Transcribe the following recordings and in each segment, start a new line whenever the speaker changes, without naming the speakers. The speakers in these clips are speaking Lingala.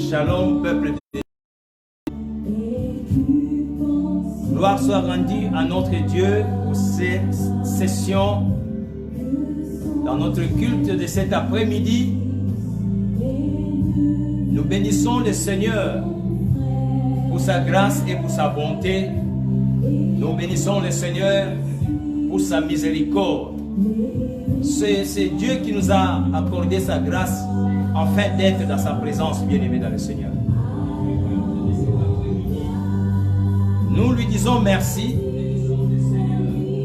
Shalom, peuple de Dieu. Gloire soit rendue à notre Dieu pour ces sessions dans notre culte de cet après-midi. Nous bénissons le Seigneur pour sa grâce et pour sa bonté. Nous bénissons le Seigneur pour sa miséricorde. C'est Dieu qui nous a accordé sa grâce afin d'être dans sa présence, bien-aimé dans le Seigneur. Nous lui disons merci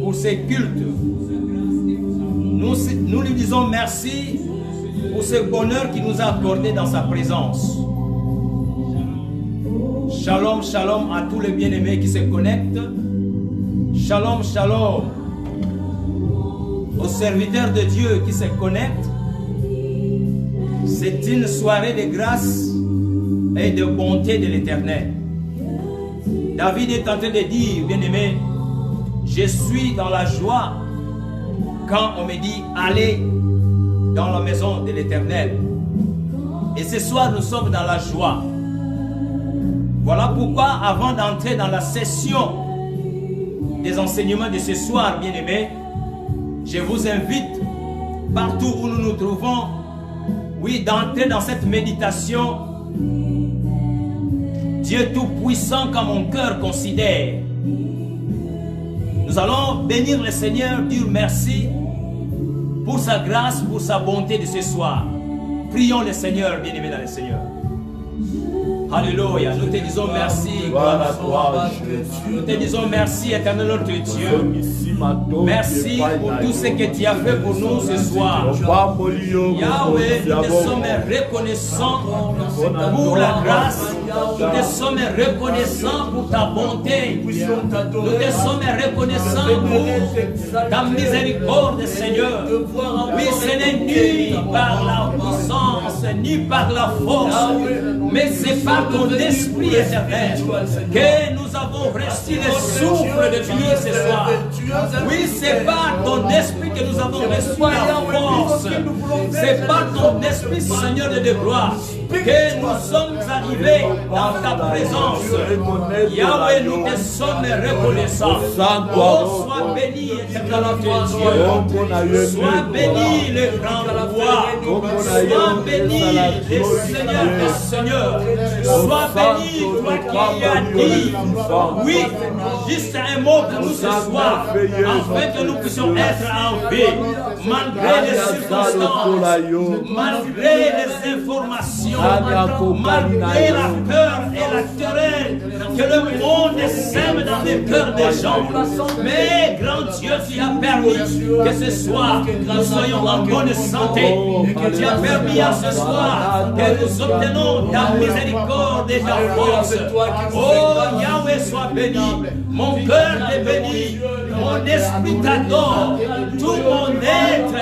pour ses cultes. Nous lui disons merci pour ce bonheur qu'il nous a accordé dans sa présence. Shalom, shalom à tous les bien-aimés qui se connectent. Shalom, shalom aux serviteurs de Dieu qui se connectent. C'est une soirée de grâce et de bonté de l'Éternel. David est en train de dire, bien-aimé, je suis dans la joie quand on me dit allez dans la maison de l'Éternel. Et ce soir, nous sommes dans la joie. Voilà pourquoi, avant d'entrer dans la session des enseignements de ce soir, bien-aimé, je vous invite, partout où nous nous trouvons, oui, d'entrer dans cette méditation. Dieu Tout-Puissant, comme mon cœur considère. Nous allons bénir le Seigneur, dire merci pour sa grâce, pour sa bonté de ce soir. Prions le Seigneur, bien-aimé dans le Seigneur. Alléluia, nous te disons merci, gloire à toi. Nous te disons merci, éternel notre Dieu. Merci pour tout ce que tu as fait pour nous ce soir. Yahweh, nous te sommes reconnaissants pour la grâce. Nous te sommes reconnaissants pour ta bonté. Nous te sommes reconnaissants pour ta miséricorde, Seigneur. Oui, ce n'est ni par la puissance, ni par la force, mais c'est par ton esprit éternel que nous avons reçu le souffle de vie ce soir. Oui, c'est par ton esprit que nous avons reçu la force. C'est par ton esprit, Seigneur de gloire, que nous sommes arrivés dans ta présence. Yahweh, nous te sommes reconnaissants. Oh, sois béni, éternel Dieu. Sois béni, le grand roi. Sois béni, le Seigneur des seigneurs. Sois béni, toi qui as dit, oui, juste un mot pour nous ce soir, afin que nous puissions être en paix, malgré les circonstances, malgré les informations, malgré la peur et la terreur que le monde sème dans les cœurs des gens. Mais, grand Dieu, tu as permis que ce soir, nous soyons en bonne santé. Tu as permis à ce soir que nous obtenons ta miséricorde et ta force. Oh, Yahweh, sois béni. Mon cœur est béni. Mon esprit t'adore. Tout mon être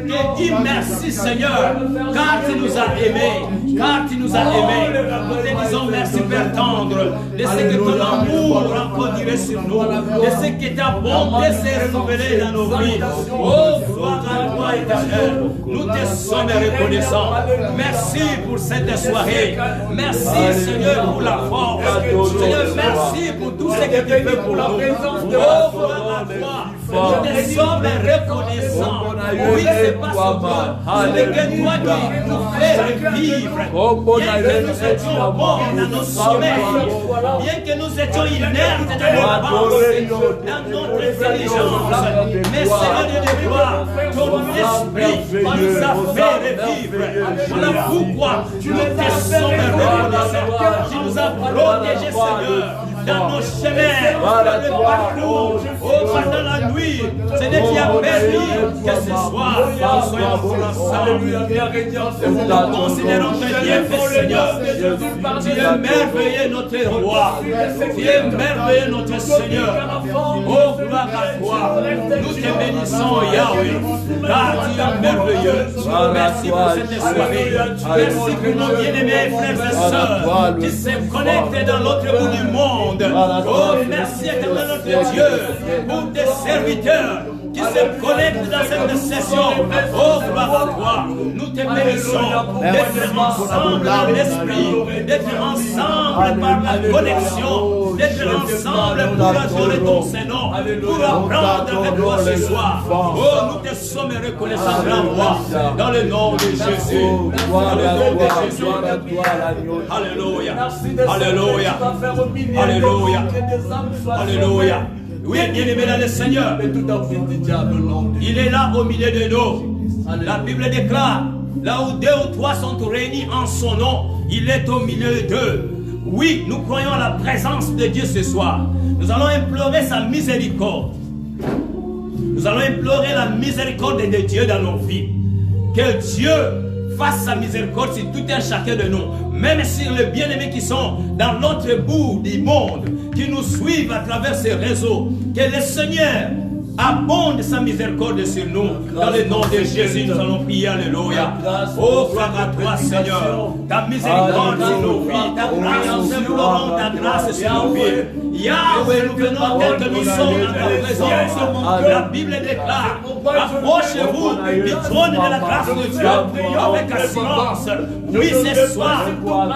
te dit merci, Seigneur, car tu nous as aimés. Car tu nous as aimés. Nous te disons merci, Père tendre, de ce que ton amour rencontre sur nous, de ce que ta bonté s'est renouvelée dans nos vies. Oh, gloire à toi, éternel. Nous te sommes reconnaissants. Merci pour cette soirée. Merci, Seigneur, pour la force. Seigneur, merci pour tout ce que tu fais pour nous. Oh, gloire à toi. Nous te sommes reconnaissants. Oui, c'est pas seulement, c'est que toi qui nous fais vivre. Bien que nous étions morts dans nos sommeils, bien que nous étions inertes dans nos pensées, dans notre intelligence, mais Seigneur de gloire, ton esprit nous a fait revivre. Voilà pourquoi nous te sommes reconnaissants. Tu nous as protégés, Seigneur. dans nos chemins, dans le parcours, pendant la nuit. C'est Dieu qui a permis que ce soir, nous soyons ensemble. Nous considérons que Dieu fait Seigneur. Tu es merveilleux notre roi. Tu es merveilleux notre Seigneur. Oh, gloire à toi. Nous te bénissons, Yahweh, car tu es merveilleux. Merci pour cette soirée. Merci pour nos bien-aimés frères et sœurs qui se connectent dans l'autre bout du monde. Oh, merci éternel notre Dieu pour tes serviteurs qui se connectent dans cette session. Oh, gloire à toi. Nous te bénissons d'être ensemble dans l'esprit, d'être ensemble par la connexion, d'être ensemble pour adorer ton Seigneur, pour apprendre avec toi ce soir. Oh, nous te sommes reconnaissants, grand roi, dans le nom de Jésus. Dans le nom de Jésus. Alléluia. Alléluia. Alléluia. Alléluia. Oui, bien-aimé dans le Seigneur, il est là au milieu de nous. La Bible déclare, là où 2 ou 3 sont réunis en son nom, il est au milieu d'eux. Oui, nous croyons à la présence de Dieu ce soir. Nous allons implorer sa miséricorde. Nous allons implorer la miséricorde de Dieu dans nos vies. Que Dieu fasse sa miséricorde sur tout un chacun de nous, même sur les bien-aimés qui sont dans l'autre bout du monde, qui nous suivent à travers ces réseaux. Que le Seigneur abonde sa miséricorde sur nous. Dans le nom de Jésus, nous allons prier. Alléluia. Oh, gloire à toi, Seigneur. Ta miséricorde sur nos vies. Ta grâce, nous implorons ta grâce sur nos vies. Yahweh, nous venons tel que nous sommes dans ta présence. La Bible déclare, approchez-vous du trône de la grâce de Dieu avec assurance. Oui, ce soir,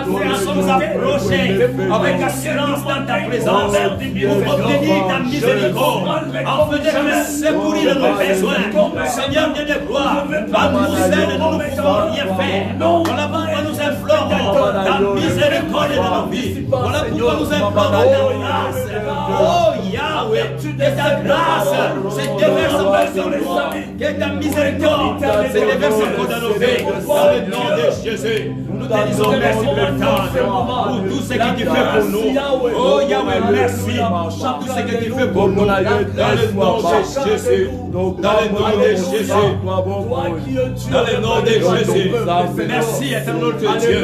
nous sommes approchés avec assurance dans ta présence pour obtenir ta miséricorde, afin de nous secourir de nos besoins. Seigneur Dieu de gloire, à nous seuls, nous ne pouvons rien faire. Voilà pourquoi nous implorons ta miséricorde dans nos vies. Voilà pourquoi nous implorons ta grâce. Oh Yahweh, que ta grâce se déverse sur nous, que ta miséricorde se déverse dans nos vies, dans le nom de Jésus. Nous te disons merci pour le temps, pour tout ce que tu fais pour nous. Oh Yahweh, merci pour tout ce que tu fais pour nous, dans le nom de Jésus. Dans le nom de Jésus. Dans le nom de Jésus. Merci éternel notre Dieu.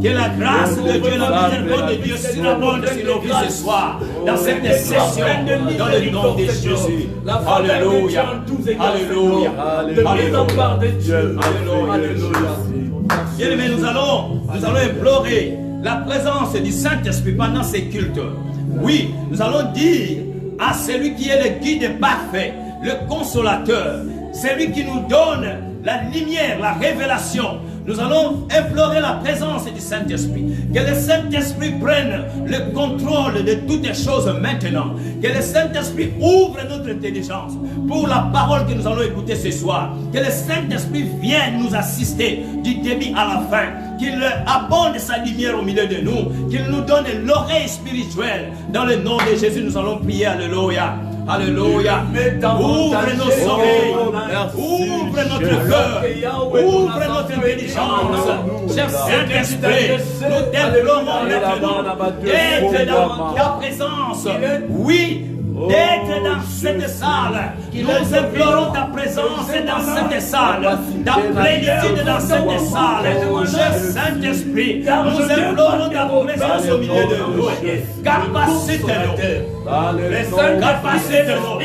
Que la grâce de Dieu, la miséricorde de Dieu s'abonde sur nos vies ce soir, dans cette session, dans le nom de Jésus. Alléluia. Alléluia. Alléluia. Bien-aimés, nous allons implorer la présence du Saint-Esprit pendant ces cultes. Oui, nous allons dire à celui qui est le guide parfait, le consolateur, celui qui nous donne la lumière, la révélation. Nous allons implorer la présence du Saint-Esprit. Que le Saint-Esprit prenne le contrôle de toutes les choses maintenant. Que le Saint-Esprit ouvre notre intelligence pour la parole que nous allons écouter ce soir. Que le Saint-Esprit vienne nous assister du début à la fin. Qu'il abonde sa lumière au milieu de nous. Qu'il nous donne l'oreille spirituelle. Dans le nom de Jésus, nous allons prier. Alléluia. Alléluia. Ouvre nos oreilles. Ouvre notre cœur. Ouvre notre intelligence. Cher Saint-Esprit, nous t'implorons maintenant d'être dans ta présence. Oui, d'être dans cette salle. Nous implorons ta présence dans cette salle, ta plénitude dans cette salle. Cher Saint-Esprit, nous implorons ta présence au milieu de nous. Capacite-nous. Capacite-nous.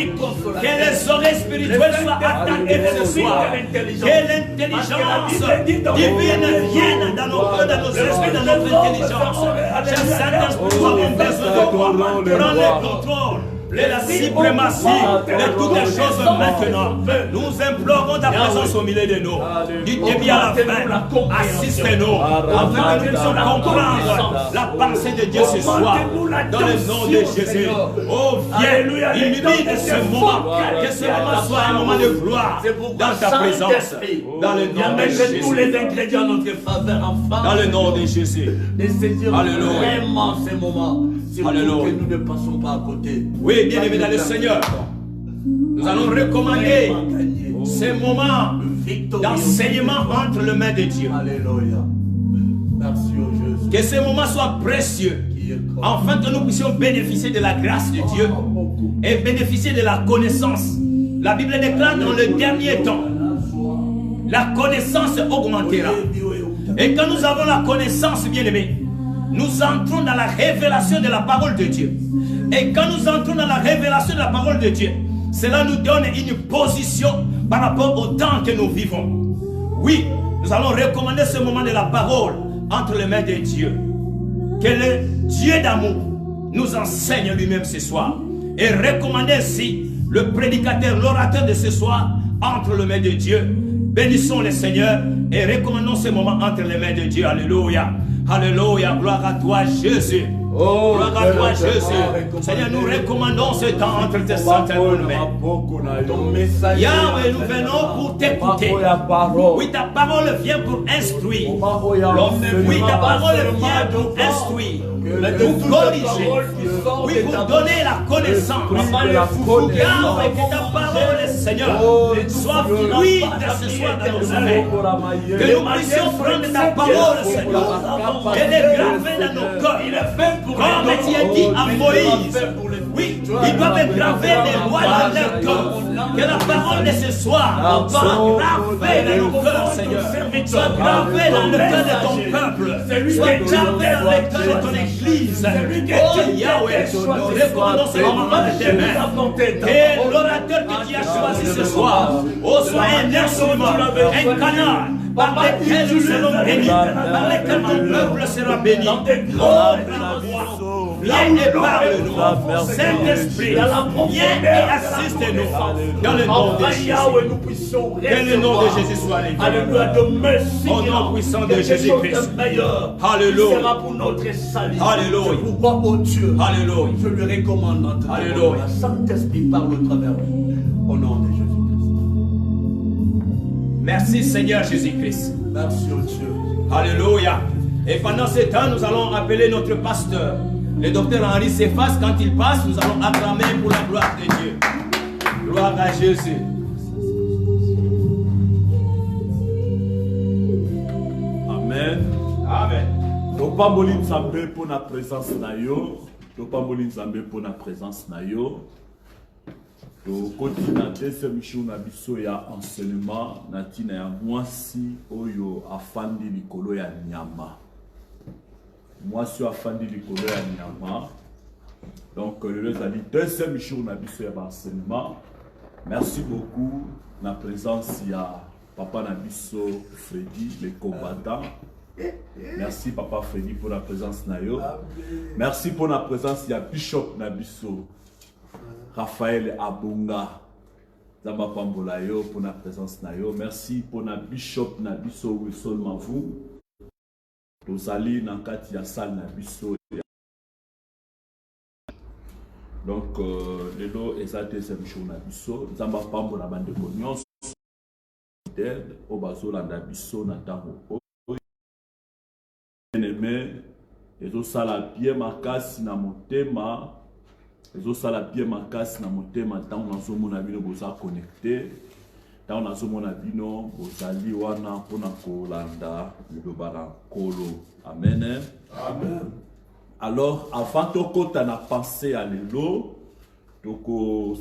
Que les oreilles spirituelles soient attentives ce soir. Que l'intelligence divine vienne dans nos cœurs, dans nos esprits, dans notre intelligence. Cher Saint-Esprit, nous avons besoin de toi. Prends le contrôle. La suprématie de toutes les choses maintenant. Nous implorons ta présence au milieu de nous. Du début à la fin, assiste-nous afin que nous puissions comprendre la pensée de Dieu ce soir. Dans le nom de Jésus. Oh, viens, illumine ce moment. Que ce moment soit un moment de gloire dans ta présence. Dans le nom de Jésus. Tous les ingrédients de notre faveur enfin. Dans le nom de Jésus. Alléluia. Vraiment ces moments. Alléluia. Que nous ne passons pas à côté. Oui, bien-aimés dans le Seigneur, nous allons recommander ces moments d'enseignement entre les mains de Dieu. Alléluia. Merci au Jésus. Que ces moments soient précieux. afin que nous puissions bénéficier de la grâce de Dieu et bénéficier de la connaissance. La Bible déclare dans le dernier temps, la connaissance augmentera. Et quand nous avons la connaissance, bien-aimés, nous entrons dans la révélation de la parole de Dieu. Et quand nous entrons dans la révélation de la parole de Dieu, cela nous donne une position par rapport au temps que nous vivons. Oui, nous allons recommander ce moment de la parole entre les mains de Dieu. Que le Dieu d'amour nous enseigne lui-même ce soir. Et recommander ainsi le prédicateur, l'orateur de ce soir entre les mains de Dieu. Bénissons le Seigneur et recommandons ce moment entre les mains de Dieu. Alléluia. Alléluia. Gloire à toi, Jésus. Oh, gloire à toi, Jésus. Seigneur, nous recommandons ce temps entre tes saintes mains. Yahweh, nous venons pour t'écouter. Oui, ta parole vient pour instruire. Oui, ta parole vient pour instruire, pour corriger. Oui, pour donner la connaissance. Yahweh, que ta parole, Seigneur, soit fluide ce soir dans nos oreilles. Que nous puissions prendre ta parole, Seigneur, et les graver dans nos cœurs. Comme tu as dit à Moïse, oui, ils doivent graver les lois dans leur cœur. Que la parole de ce soir soit gravée dans nos cœurs, Seigneur. Soit gravée dans le cœur de ton peuple. Soit gravée dans le cœur de ton église. Oh Yahweh, nous recommandons ce moment entre tes mains. Et l'orateur que tu as choisi ce soir, soit un instrument, un canal, par lequel nous serons bénis, par lequel mon peuple sera béni. Viens et parle-nous, Saint-Esprit, viens et assiste-nous dans le nom de Jésus. Que le nom de Jésus soit élevé. Au nom puissant de Jésus-Christ. Alléluia. Alléluia.
Pourquoi, oh Dieu,
Alléluia.
je lui recommande notre Alléluia. Saint-Esprit parle au travers de nous. Au nom de Jésus-Christ.
Merci Seigneur Jésus-Christ.
Merci oh Dieu.
Alléluia. Et pendant ce temps, nous allons appeler notre pasteur, le docteur Henri Cephas. Quand il passe, nous allons acclamer pour la gloire de Dieu. Gloire à Jésus.
Amen.
Amen.
Topamboli nzambe pour la présence na yo. Topamboli nzambe pour la présence na yo. Tokoti na deuxième jour na biso ya enseignement na tina ya mwasi oyo afandi likolo ya nyama. Mwasi afandi likolo ya nyama. Donc le deuxième jour na biso ya enseignement. Merci beaucoup na présence ya papa na biso Freddy le combattant. Merci papa Freddy pour la présence na yo. Merci pour la présence ya Bishop na biso Raphaël Abunga. Zamba pambola yo pour la présence na yo. Merci pour la Bishop na biso Wilson Mavou. Tozali na kati ya salle na biso. Donc lelo eza deuxième jour na biso. Zamba pambola bande nyonso d'aide au bazolanda biso na tango. Bien-aimé, ezo sala bien makasi na motema. Ezo sala bien makasi na motema tant nazo mona bino boza connecté. Tant nazo mona bino bozali wana pona kolanda liloba na kolo. Amen.
Amen.
Alors avant tokota na penser à lelo, toko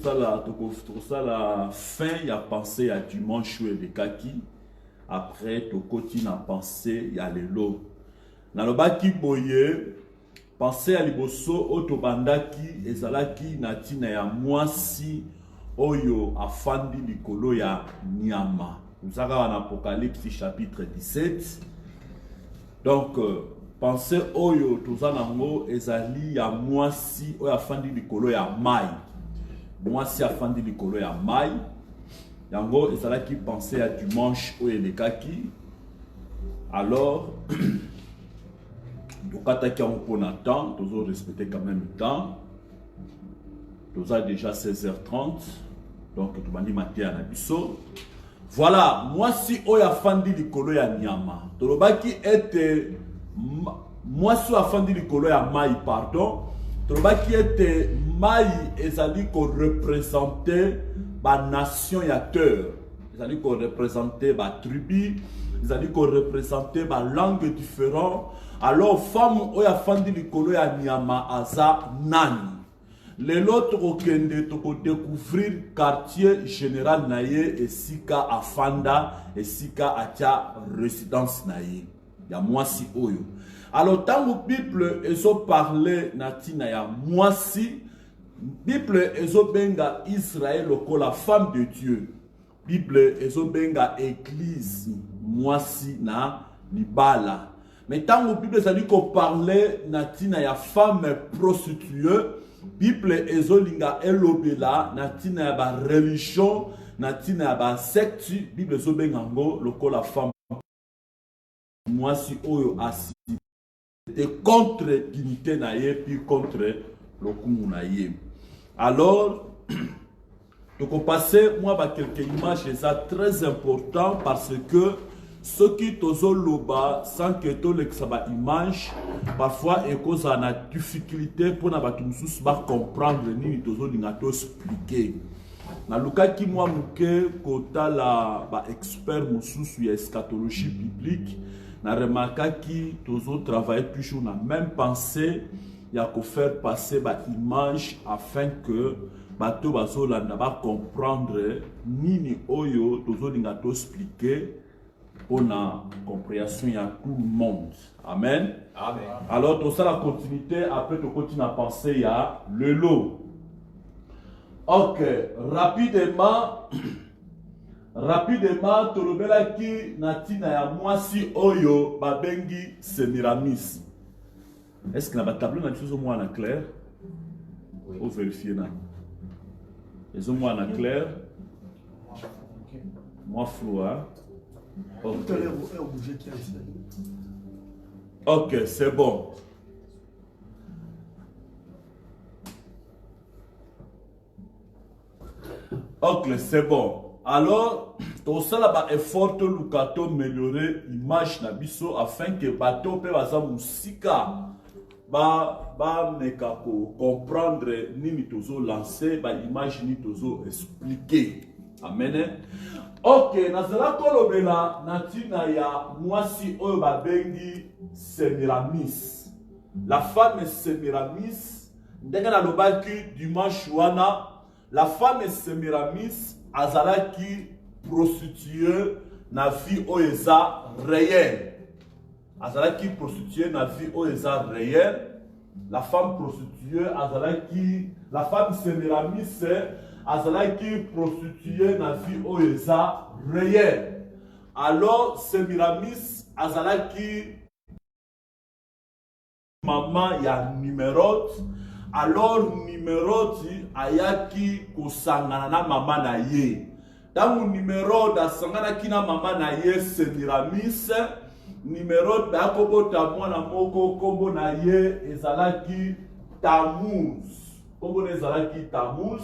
sala fin ya penser à dimanche et de kaki. Après tokoti na penser ya lelo. Na lobaki boye pensez à liboso otobandaki ezalaki na tina ya mwasi oyo afandi likolo ya nyama. Nous avons en Apocalypse chapitre 17. Donc pensez oyo tozanango ezali ya mwasi oyo afandi likolo ya mai. Mwasi afandi likolo ya mai. Yango ezalaki pensez à dimanche oyo elekaki. Alors donc, attaquer en prenant temps, nous allons respecter quand même le temps. Nous avons déjà 16h30. Donc, tout le monde matin à Nabiso. Voilà, moi si Oya Fandi Likolo ya Nyama. Tolobaki était. Moi si Oya Fandi Likolo ya Mai, pardon. Tolobaki était Mai ezali ko représenter ba nation ya terre. Ezali ko représenter ba tribu. Ezali ko représenter ba langue différente. Alors femme oya fandi likolo ya nyama aza nani. L'autre okende toko découvrir quartier général naye esika afanda esika atia résidence naye ya mwasi oyo. Alors tango Bible ezo parler natina ya mwasi, Bible ezo benga Israël lokola femme de Dieu. Bible ezo benga église mwasi na libala. Mais tant que Bible ça dit qu'on parlait natina ya femme prostituée, Bible ezolinga elobela natina ya ba religion, natina ya ba secte, Bible ezo bengango lokola femme mwasi oyo asi. C'était contre dignité naie puis contre lokumu naie. Alors donc on passait moi par quelques images très important parce que ceux qui tozo loba sans que to l'exaba image parfois et cause à la difficulté pour na batu mususu ba comprendre ni tozo linga to expliquer na luka ki moi muke kota la ba expert mususu ya eschatologie biblique na remarqué ki tozo travailler toujours na même pensée ya ko faire passer ba image afin que bato bazolanda ba comprendre nini oyo tozo linga to expliquer pour la compréhension à tout le monde. Amen.
Amen.
Alors, tout ça, la continuité, après, tu continues à penser à le lot. Ok, rapidement, tu le qui natina ya mwasi oyo babengi Semiramis. Est-ce que na tableau na chose au moins en clair? Oui. Ou vérifier na. Ils ont moins en clair. Moi flou, hein? Okay. Ok, c'est bon. Ok, c'est bon. Alors, tout ça là est fort lukato améliorer l'image na biso afin que bato pe baza musika ba meka ko comprendre nini tozo lancer ba image ni tozo expliquer. Amen. Ok, nazala kolobela natina ya mwasi oyo babengi Semiramis. La femme Semiramis, ndenge nalobaki dimanche wana, la femme Semiramis azalaki prostituée na vie oyo eza réelle. Azalaki prostituée na vie oyo eza réelle. La femme prostituée azalaki, la femme Semiramis azalaki prostituée na vie oyo eza réelle. Alors Semiramis azalaki maman ya Nimérode. Alors Nimérode ayaki kosangana na maman na ye. Tangu Nimérode asanganaki na maman na ye Semiramis, Nimérode bakobota mwana moko kombo na ye ezalaki Tammuz. Kombo ezalaki Tammuz.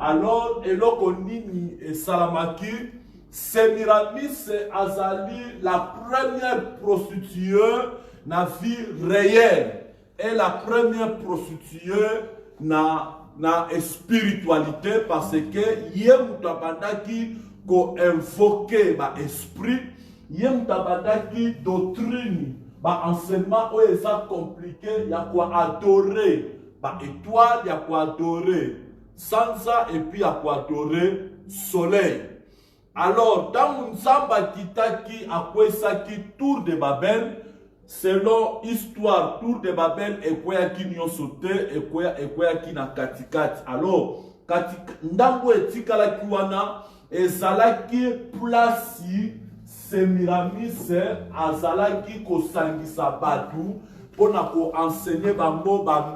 Alors, eloko nini et salamaki, Semiramis azali la première prostituée na vie réelle et la première prostituée na spiritualité parce que yé mutabandaki ko invoquer ba esprit, yé mutabandaki doctrine, ba enseignement où ça compliqué, ya quoi adorer, ba étoile, ya quoi adorer. Sansa et puis à quoi adorer soleil. Alors, dans Nzamba Kitaki à quoi ça qui tour de Babel, selon histoire, tour de Babel et quoi qui n'y ont sauté et quoi qui n'a katikat. Alors, Ndambo et Tikala Kiwana et Zalaki plasi Semiramis Azalaki Kosangisa Batu pour nous enseigner ba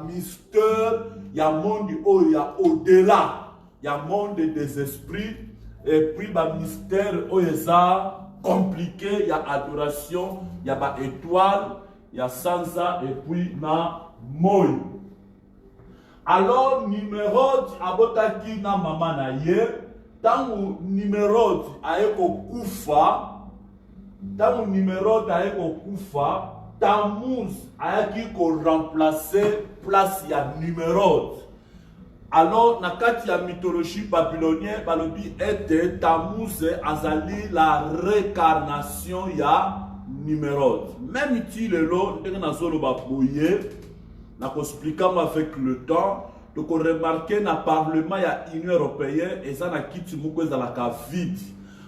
mystère. Il y a un monde où il y a au-delà, il y a un monde des esprits, et puis le mystère où il y a compliqué, il y a adoration, il y a étoile, il y a sansa, et puis na moy. Alors, Nimérode abotaki na mama na ye, tangu Nimérode aeko kufa, Tammuz ayaki ko remplacer place ya Nimérode. Alors na kati ya mythologie babylonienne balobi ete Tammuz azali la réincarnation ya Nimérode. Même si le lot, avec le temps, donc on remarque dans le Parlement, il y a l'Union européenne et ça n'a quitté la vide.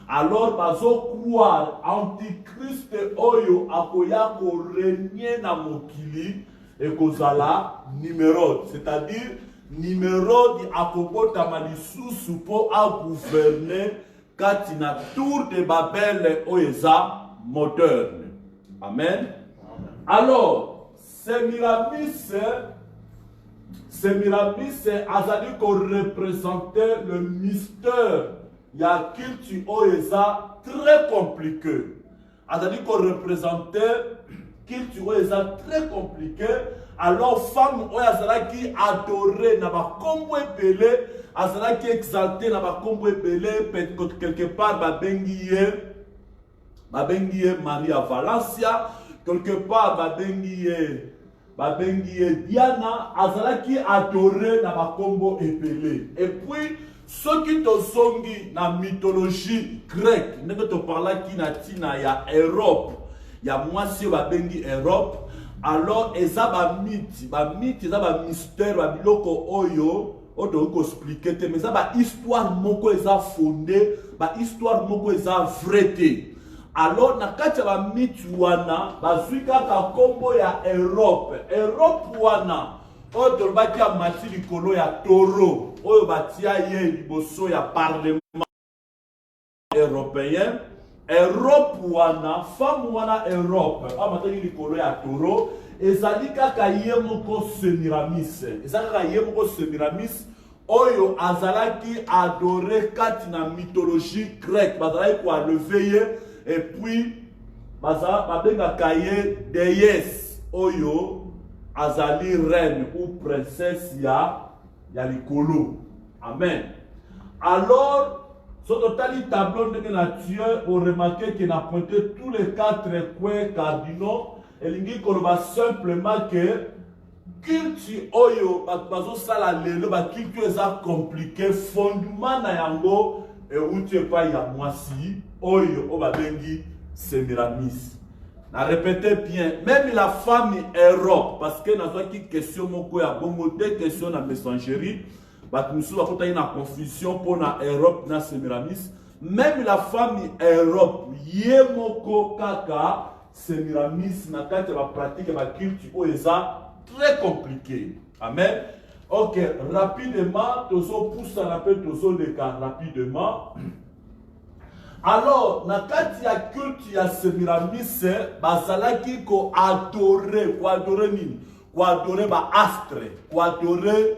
Alors, bazo croire antichrist oyo akoya ko régner na mokili et kozala Nimérode, c'est-à-dire Nimérode akobota malisusu po a gouverner katina tour de Babel oeza moderne. Amen. Alors, Semiramis azali ko représenter le mystère. Il y a culture oeza très compliqué. Azali ko représenter culture oeza très compliqué. Alors femme oeza qui adorée na ba kombo epelé, azala qui exalté na ba kombo epelé, quelque part ba bengiye Maria Valencia, quelque part ba bengiye Diana, azala qui adorée na ba kombo epelé. Et puis ceux qui te sont dans la mythologie grecque, nous te parlons qui na tina ya Europe, ya moi si ba bengi Europe, alors eza ba mythe eza ba mystère ba biloko oyo oto ko expliquer te mais eza ba histoire moko eza fondée, ba histoire moko eza vraie. Alors na kati ba mythe wana bazwika ka kombo ya Europe wana oyo batia mati likolo ya toro oyo batia ye liboso ya parlement européen. Europe wana femme wana Europe amataki likolo ya toro ezali kaka ye moko Semiramis, ezali kaka ye moko Semiramis oyo azalaki adoré kati na mythologie grecque, bazalaki ko lever et puis babengaka ye déesse oyo azali reine ou princesse ya likolo. Amen. Alors, sur le tableau de nature, on remarque qu'il a pointé tous les 4 coins cardinaux. Et il va simplement que culture oyo, bazo sala lelo, ba culture est compliqué, fondement na yango et où tu es pas ya mwasi oyo oba bengi Semiramis. Na répétez bien, même la femme Europe, parce que n'a pas qui question moko ya bongo deux questions na messagerie, bah nous sommes à une confusion pour na Europe na Semiramis. Même la femme Europe, yemoko kaka Semiramis na kati la pratique la culture oeza très compliqué. Amen. Ok, rapidement, tozo pousse un peu tozo le cas rapidement. Alors, na kati ya culte ya Semiramis, bazalaki ko adorer, ko adorer nini? Ko adorer ba astre, ko adorer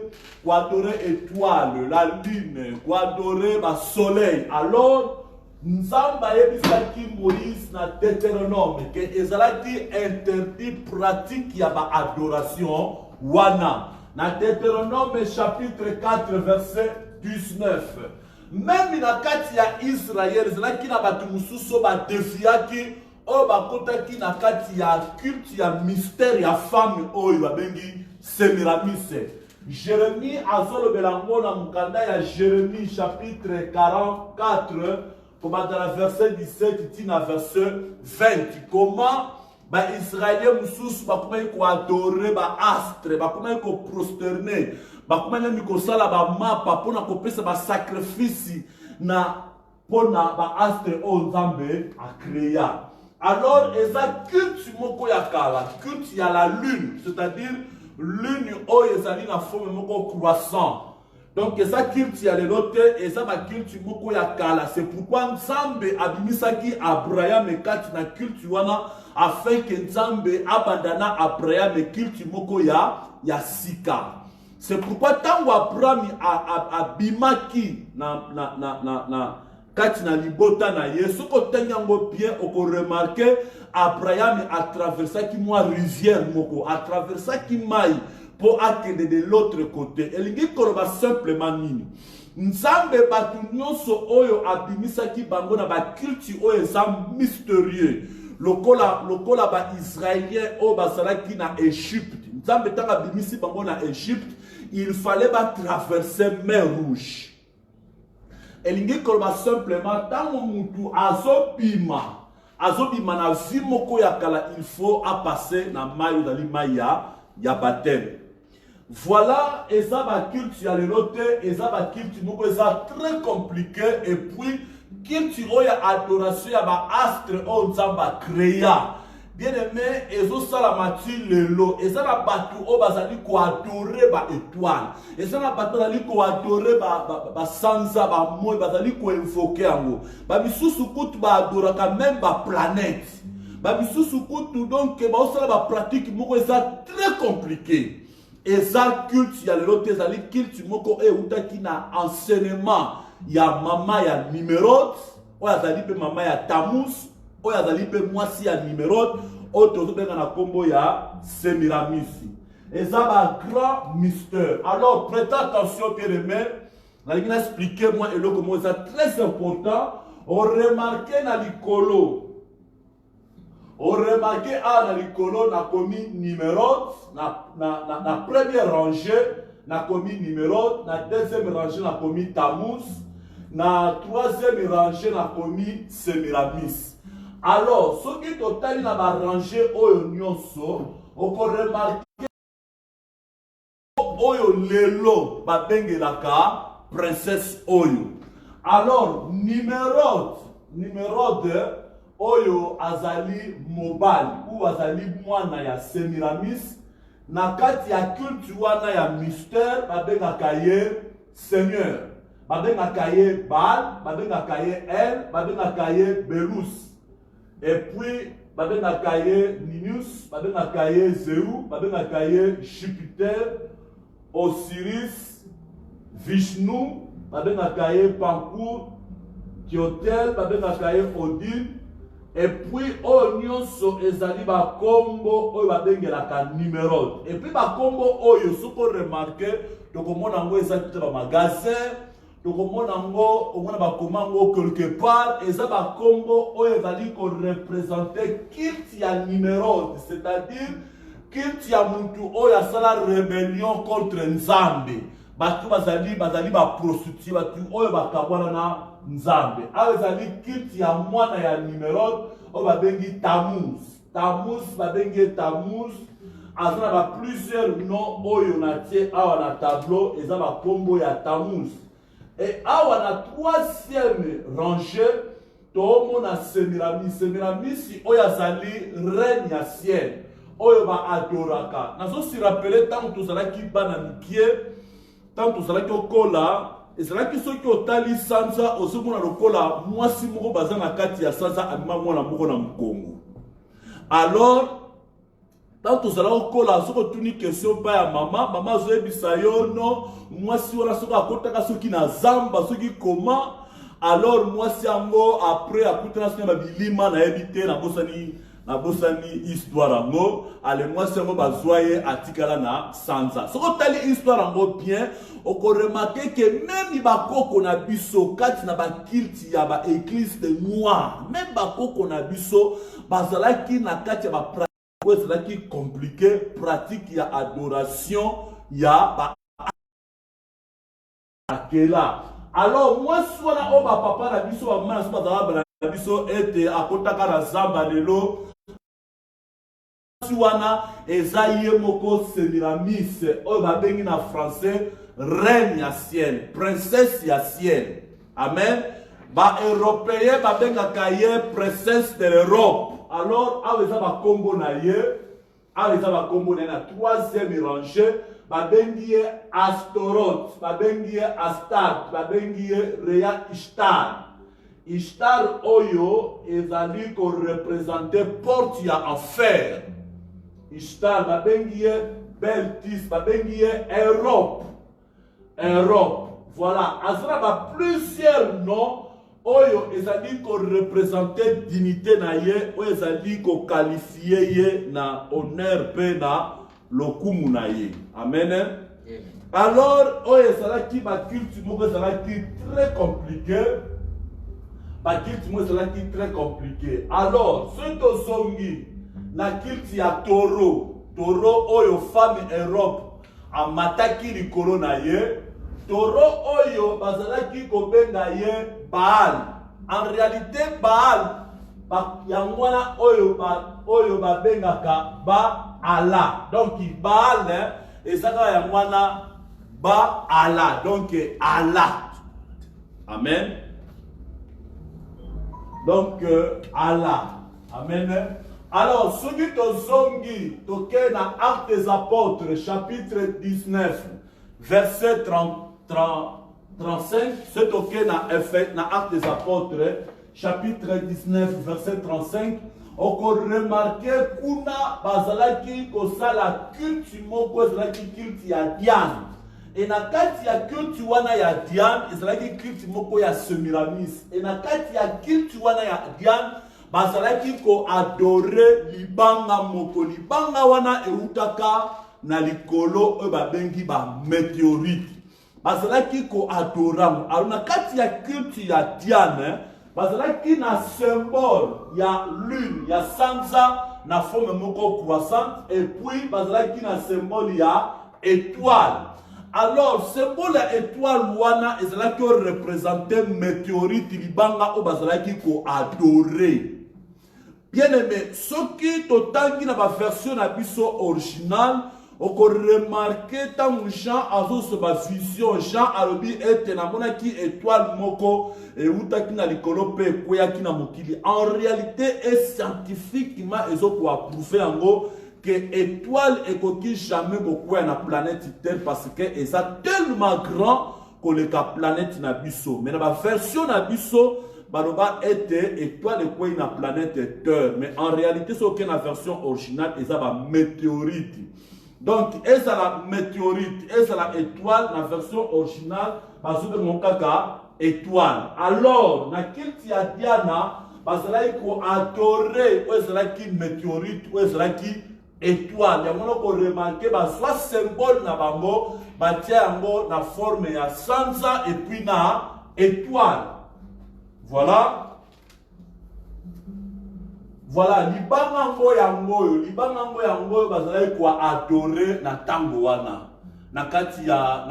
étoile, la lune, ko adorer ba soleil. Alors, Nzamba yebisaki Moïse na Deutéronome que ezalaki interdit pratique ya ba adoration wana. Na Deutéronome chapitre 4 verset 19. Même na kati ya Israël, ezalaki na batu mususu ba defiaki o ba kotaki na kati ya culte ya mystère ya femme oyo babengi Semiramis. Jérémie azolobela ngo na mukanda ya Jérémie chapitre 44 comme dans le verset 17 tina verset 20. Comment ba Israël mususu ba comment ko adorer ba astre, ba comment ko prosterner, ba comment ko sala ba mapa pona ko pesa ba sacrifice na pona ba astre o Nzambe a créé. Alors eza culte moko ya kala, culte ya la lune, c'est-à-dire lune o ezali na forme moko croissant. Donc ça culte ya lelote et ça ba culte moko ya kala. C'est pourquoi Nzambe abimisaki Abraham et kati na culte wana afin que Nzambe abandana Abraham et culte moko ya sika. C'est pourquoi tango Abraham abimaki na kati na libota na Yesu ko tenyango bien oko remarquer Abraham a traversé qui moi rivière moko a traversé qui mai pour accueillir de l'autre côté. Et l'ingi koroba simplement nini. Nzambe batu nyonso oyo abimisaki bango na ba culture oyo eza mystérieux. Lokola ba Israélien o bazalaki na Égypte. Nzambe tanga bimisi bango na Égypte, il fallait ba traverser mer Rouge. Et l'ingi koroba simplement tango mutu azopima azobima na vie moko ya kala, il faut à passer na mayo dali maya ya baptême. Voilà, et ça va culte ya lelote, et ça va culte moko eza très compliqué, et puis culte oya adoration ya ba astre on nzamba créa. Bien aimé, ezo salamati lelo, et ça na batu o bazali ko adorer ba étoile, et ça na batu bazali ko adorer ba sanza ba moi bazali ko invoquer yango. Ba misusu kutu ba adoraka même ba planète. Ba misusu kutu donc ba osala ba pratique moko eza très compliqué. Et ça culte ya lelo te ezali culte moko e utaki na enseignement ya mama ya Nimérode, oyo azali pe mama ya Tammuz, oyo azali pe mwasi ya Nimérode, oyo tozobenga na kombo ya Sémiramisi. Eza ba grand mystère. Alors prêtez attention bien-aimé, nalingi na expliquer moi eloko mo eza très important. On remarque na likolo. On remarque na likolo na komi Nimérode, na première rangée na komi Nimérode, na deuxième rangée na komi Tammuz, na troisième rangée na komi Sémiramis. Alors, ce qui totali na ba rangée oyo nyonso, on peut remarquer oyo lelo ba bengelaka princesse oyo. Alors, Nimérode oyo azali mobali ou azali mwana ya Sémiramis, na kati ya culte wana ya mystère babengaka ye Seigneur, babengaka ye Baal, babengaka ye El, babengaka ye Belus, et puis babengaka ye Ninus, babengaka ye Zéu, babengaka ye Jupiter, Osiris, Vishnu, babengaka ye Pankour, Kyotel, babengaka ye Odin. Et puis, oyo nyonso ezali ba kombo oyo babengelaka Nimérode. Et puis ba kombo oyo soko remarquer, tokomona ngo ezali te ba magasin, tokomona ngo omona ba komango quelque part, eza ba kombo oyo ezali ko représenter culte ya Nimérode, c'est-à-dire culte ya mutu oyo asala rébellion contre Nzambe. Batu bazali ba prostitue, batu oyo bakabwana na Nzambe. Awe ezali culte ya mwana ya Nimérode oyo babengi Tammuz. Babengi Tammuz. Azana ba plusieurs noms oyo na tie awa na tableau eza ba kombo ya Tammuz. Et awa na troisième rangée tomona Sémiramis. Sémiramis oyo azali reine ya ciel oyo ba adoraka. Nazo si rappeler tant tozalaki bana mikie, tant tozalaki okola. Et c'est là que ceux qui ont tali sansa aussi mon lokola mwasi moko baza na kati ya sansa amima mwana moko na Mukongo. Alors tant tout cela okola soko tuni question pa ya mama zo ebisa yo no mwasi wana soko akotaka soki na zamba soki comment. Alors mwasi yango après akutana soki na bilima na ebite na bosani histoire yango ale mwasi yango bazwaye atikala na sansa. Soko tali histoire yango bien, oko remarquer que même bakoko na biso kati na bakilti ya ba église de noir, même bakoko na biso bazalaki na kati ya ba pratique ezalaki compliqué, pratique ya adoration ya ba akela. Alors moi swana o ba papa na biso ba mama na bazala na biso ete akotaka na zamba lelo wana ezaye moko Sémiramis oyo babengi na français reine ya ciel, princesse ya ciel. Amen. Ba européen babengaka ye princesse de l'Europe. Alors aweza ba kombo na ye, aweza ba kombo na troisième rangée, babengi ye Astaroth, babengi ye Astarte, babengi ye Rhea Ishtar. Ishtar oyo ezali ko représenter porte ya enfer. Ishtar babengi ye Beltis, babengi ye Europe. Voilà, azra ba plusieurs noms oyo ezali ko représenter dignité na ye, oyo ezali ko qualifier ye na honneur pe na lokumu na ye. Amen. Alors oyo ezalaki ba culte moko ezalaki très compliqué. Ba culte moko ezalaki très compliqué. Alors, ce tozongi na culte ya taureau oyo femme Europe amataki likolo na ye. Taureau oyo bazalaki kobenga ye Baal. En réalité Baal yangwana oyo bengaka ba ala. Donc Baal ezaka yangwana ba ala. Donc Allah. Amen. Donc Allah. Amen. Alors, celui de Zongi, toke na Actes des Apôtres, chapitre 19, verset 35, ce toke na Actes des Apôtres, chapitre 19, verset 35, on peut remarquer kuna bazalaki kosala culte moko ezalaki culte ya Diane. Et na kati ya culte wana ya Diane, ezalaki culte moko ya Semiramis. Et na kati ya culte wana ya Diane, bazalaki ko adore libanga moko. Libanga wana eutaka na likolo oyo babengi ba météorite. Bazalaki ko adoramu. Alors na kati ya culte ya Diane, bazalaki na symbole ya lune, ya sanza na forme moko croissante, et puis bazalaki na symbole ya étoile. Alors, symbole ya étoile wana ezalaki représenter météorite libanga o bazalaki ko adorer. Bien aimé, ce qui totangi na ba version na biso original, on peut remarquer tant Jean azo se ba vision, Jean alobi ete na monaki étoile moko et utaki na likolo pe koyaki na mokili. En réalité, est scientifiquement ezo ko approuver yango que étoile ekoki jamais beaucoup na planète Terre parce que est tellement grand que le planète na biso. Mais na ba version na biso baloba était étoile ekoi na planète Terre, mais en réalité c'est aucune version originale eza ba météorite. Donc eza la météorite, eza la étoile na version originale bazo de mon kaka étoile. Alors na kilti ya Diana bazalaki ko adorer ezalaki météorite ou ezalaki étoile. Ya mona ko remarquer ba soit symbole na bango batia yango na forme ya sanza et puis na étoile. Voilà. Voilà, libanga ngo yango bazalaki ko adorer na tango wana. Na kati ya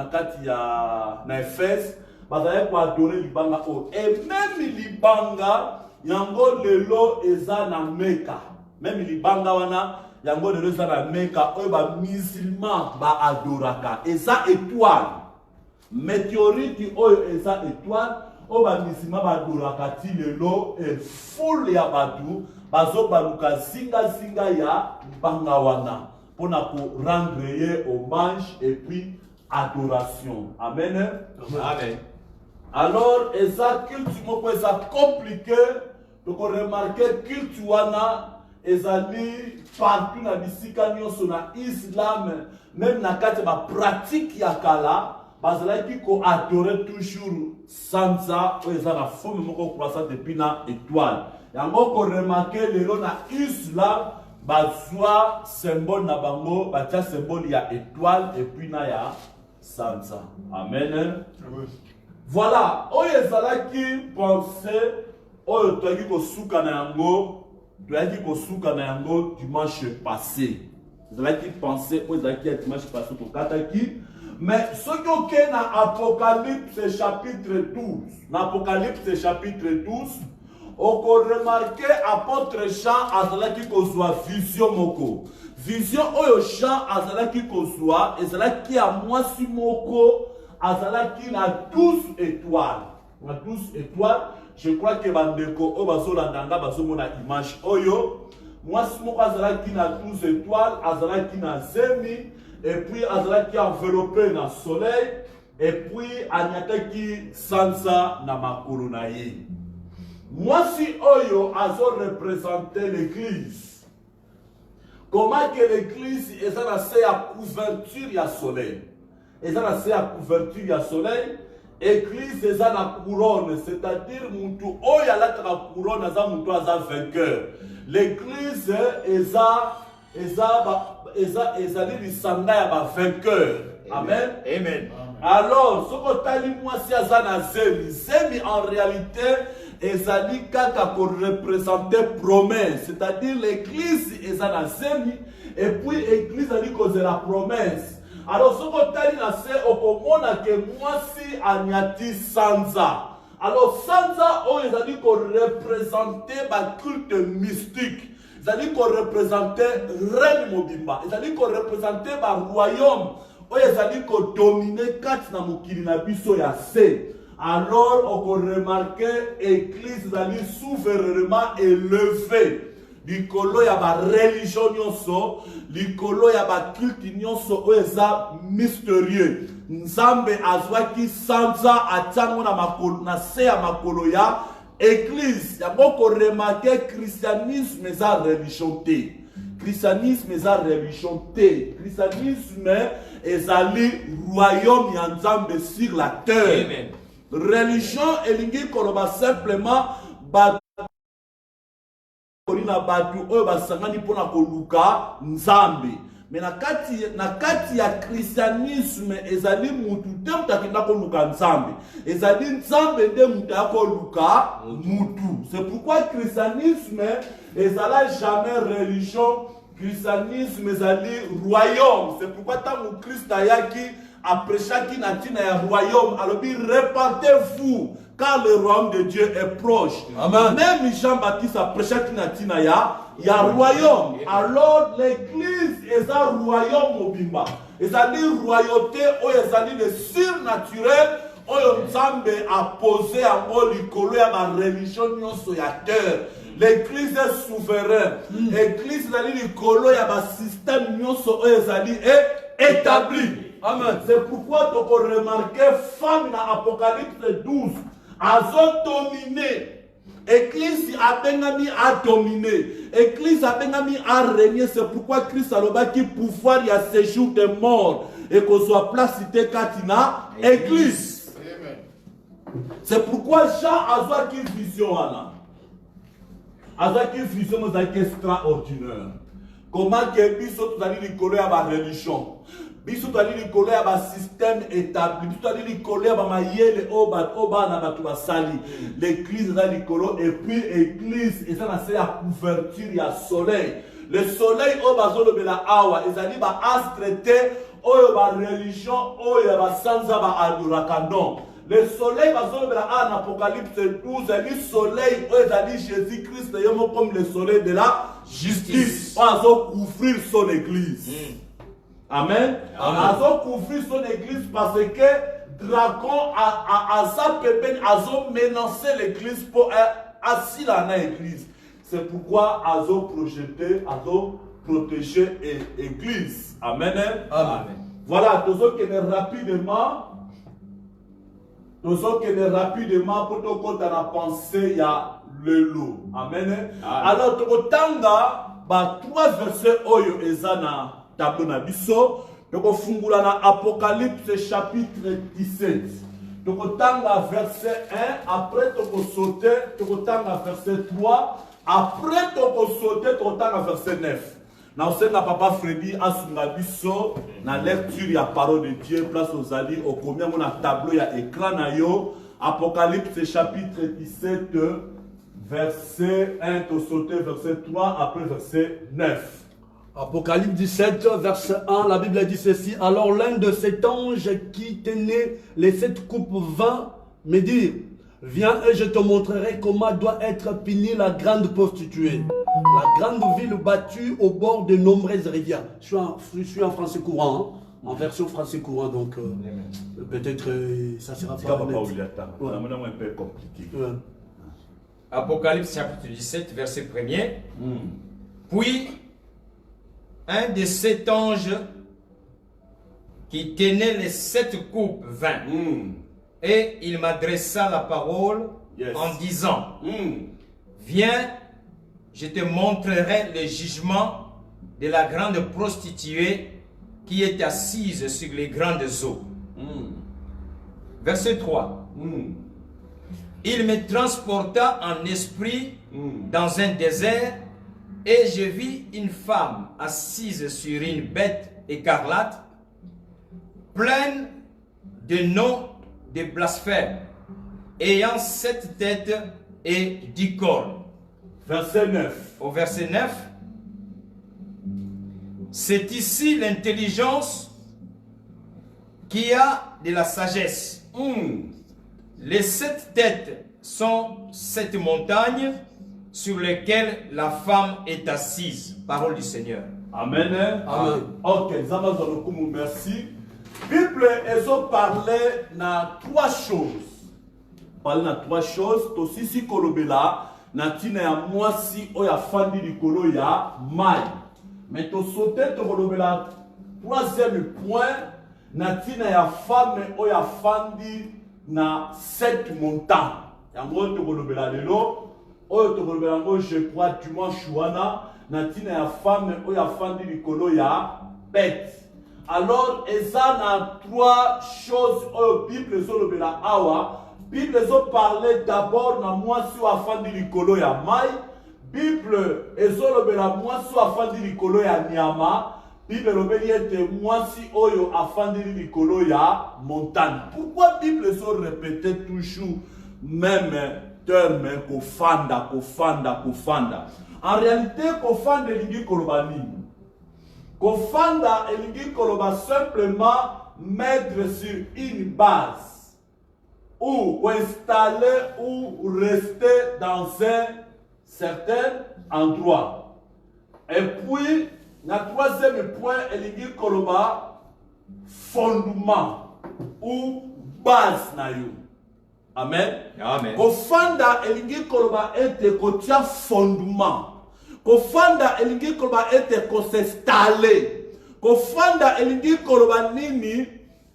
na Efes bazalaki ko adorer libanga o. Et même libanga yango lelo eza na Mecca. Même libanga wana yango lelo eza na Mecca oyo ba musulman ba adoraka. Eza étoile. Météorite oyo eza étoile. Oba misima ba adoraka ti lelo e full ya batu bazo baluka zinga ya libanga wana pona ko rendre ye hommage et puis adoration. Amen.
Amen.
Alors eza culte moko eza compliqué to ko remarquer culte wana ezali partout na bisika nyonso na Islam, même na kati ba pratique ya kala bazalaki ko adorer toujours sanza o eza na forme moko croissante depuis na étoile. Yango ko remarquer lelo na Islam bazwa symbole na bango batia symbole ya étoile et puis na ya sanza. Amen. Voilà, o ezalaki penser o toyaki ko suka na yango dimanche passé. Ezalaki penser o ezalaki dimanche passé to kataki. Mais ce qui est dans Apocalypse chapitre 12, dans Apocalypse chapitre 12, on peut remarquer apôtre Jean azalaki kozwa vision moko. Vision oyo Jean azalaki kozwa ezalaki a mwasi moko azalaki na 12 étoiles. Na 12 étoiles, je crois que bandeko o bazolandanga bazomona image oyo. Mwasi moko azalaki na 12 étoiles, azalaki na zemi. Et puis azalaki enveloppé na soleil, et puis anyataki sansa na makolo na ye. Mwasi oyo azo représenter l'église. Comment que l'église est na se ya couverture ya soleil. Est na se ya couverture ya soleil. Église est na couronne, c'est-à-dire mutu oyo alataka couronne aza mutu aza vainqueur. L'église ezali lisanga ya ba vainqueur. Amen.
Amen.
Alors, soko tali mwasi aza na zemi en réalité ezali kaka ko représenter promesse, c'est-à-dire l'église eza na zemi et puis église ali cause la promesse. Alors soko tali na se okomona ke mwasi anyati sanza. Alors, Sanza, ils ont dit qu'on représentait le culte mystique. Ils ont dit qu'on représentait Reine Mobimba. Ils ont dit qu'on représentait le royaume. Ils ont dit qu'on dominait 4 Namukiri Nabiso Yase. Alors, on remarquait l'église souverainement élevée. Likolo ya ba religion nyonso, likolo ya ba culte nyonso oeza mystérieux. Nzambe azwaki sanza atango na makolo na se ya makolo ya église. Ya boko remarquer christianisme eza religion te. Christianisme eza religion te. Christianisme ezali royaume ya Nzambe sur la terre. Amen. Religion elingi koloba simplement ba na batu oyo basangani pona koluka Nzambe. Mais na kati ya christianisme ezali mutu te mutu akenda koluka Nzambe. Ezali Nzambe nde mutu akoluka mutu. C'est pourquoi christianisme ezala jamais religion. Christianisme ezali royaume. C'est pourquoi tant Christ ayaki après chaque natina ya royaume alors bi répandez-vous car le royaume de Dieu est proche. Amen. Même Jean-Baptiste après chaque natina ya royaume. Alors l'église est un royaume mobimba. C'est-à-dire royauté ou c'est-à-dire le surnaturel où Nzambe a posé en haut likolo ya ma religion nyonso ya terre. L'église est souveraine. L'église c'est-à-dire likolo ya ma système nyonso où est établi. Amen. C'est pourquoi tu peux remarquer femme dans Apocalypse 12 a dominé. Église a dominé. Église a régné. C'est pourquoi Christ a le pouvoir il y a séjour des morts et qu'on soit placé Katina église. C'est pourquoi Jean a une vision là. A une vision extraordinaire. Comment que biso tu allez coller à ma religion. Biso tu allez coller à ma système établi. Biso tu allez coller à ma mayele oba na batu basali. L'église là licolo et puis église et ça c'est la couverture il y a soleil. Le soleil oba zolo bela awa et ça dit ba astrete oyo ba religion oyo ba sanza ba adorakandon. Le soleil va zolo bela en Apocalypse 12 le soleil oyo ça dit Jésus-Christ yomo comme le soleil de la justice. Va couvrir son église. Amen. Azo couvrir son église parce que dragon a sa pépine azo menacer l'église pour assis dans l'église. C'est pourquoi azo projeter, azo protéger l'église. Amen. Amen. Voilà, tous ceux qui rapidement pour te compte dans la pensée il y a le lot. Amen. Alors tu tanga ba 3 versets oyo ezana tableau na biso toko fungula na Apocalypse chapitre 17 toko tanga verset 1 après toko sauter toko tanga verset 3 après toko sauter toko tanga verset 9 na osenga papa Freddy asunga biso na lecture ya parole de Dieu place aux alliés au combien mon tableau ya écran na yo Apocalypse chapitre 17 verset 1 to sauter verset 3 après verset 9.
Apocalypse 17, verset 1, la Bible dit ceci. Alors l'un de ces anges qui tenait les 7 coupes vint me dire, viens et je te montrerai comment doit être punie la grande prostituée, la grande ville battue au bord de nombreuses rivières. Je suis en français courant, en version français courant, donc peut-être ça sera pas
un peu compliqué.
Apocalypse chapitre 17, verset 1er. Puis un de 7 anges qui tenait les 7 coupes vint. Et il m'adressa la parole en disant, viens, je te montrerai le jugement de la grande prostituée qui est assise sur les grandes eaux. Verset 3. Il me transporta en esprit dans un désert et je vis une femme assise sur une bête écarlate, pleine de noms de blasphème, ayant 7 têtes et 10 cornes.
Verset 9.
Au verset 9, c'est ici l'intelligence qui a de la sagesse. Les 7 têtes sont 7 montagnes sur lesquelles la femme est assise. Parole du Seigneur.
Amen.
Amen.
Ok, merci. Bible est parlé na 3 choses. Parler na 3 choses. Aussi si kolobela na tina ya mwasi oya fandi likolo ya mai. Mais to sauter to kolobela 3e point na tina ya femme oya fandi na 7 montagnes. Yango to kolobela lelo oyo to kolobela ngo je crois dimanche wana na tina ya femme oya fandi likolo ya bête. Alors, eza na 3 choses oyo Bible ezolobela awa. Bible ezoparle d'abord na mwasi oyo afandi likolo ya mai. Bible ezolobela mwasi oyo afandi likolo ya nyama. Bible elobeli ete mwasi oyo afandi likolo ya montagne. Pourquoi Bible ezo répéter toujours même terme kofanda, kofanda, kofanda? En réalité, kofanda elingi koloba nini? Kofanda elingi koloba simplement mettre sur une base ou installer ou rester dans un certain endroit. Et puis, le 3e point elingi koloba fondement ou base na yo. Amen.
Amen.
Kofanda elingi koloba ete kotia fondement. Kofanda elingi koloba ete s'installer. Kofanda elingi koloba nini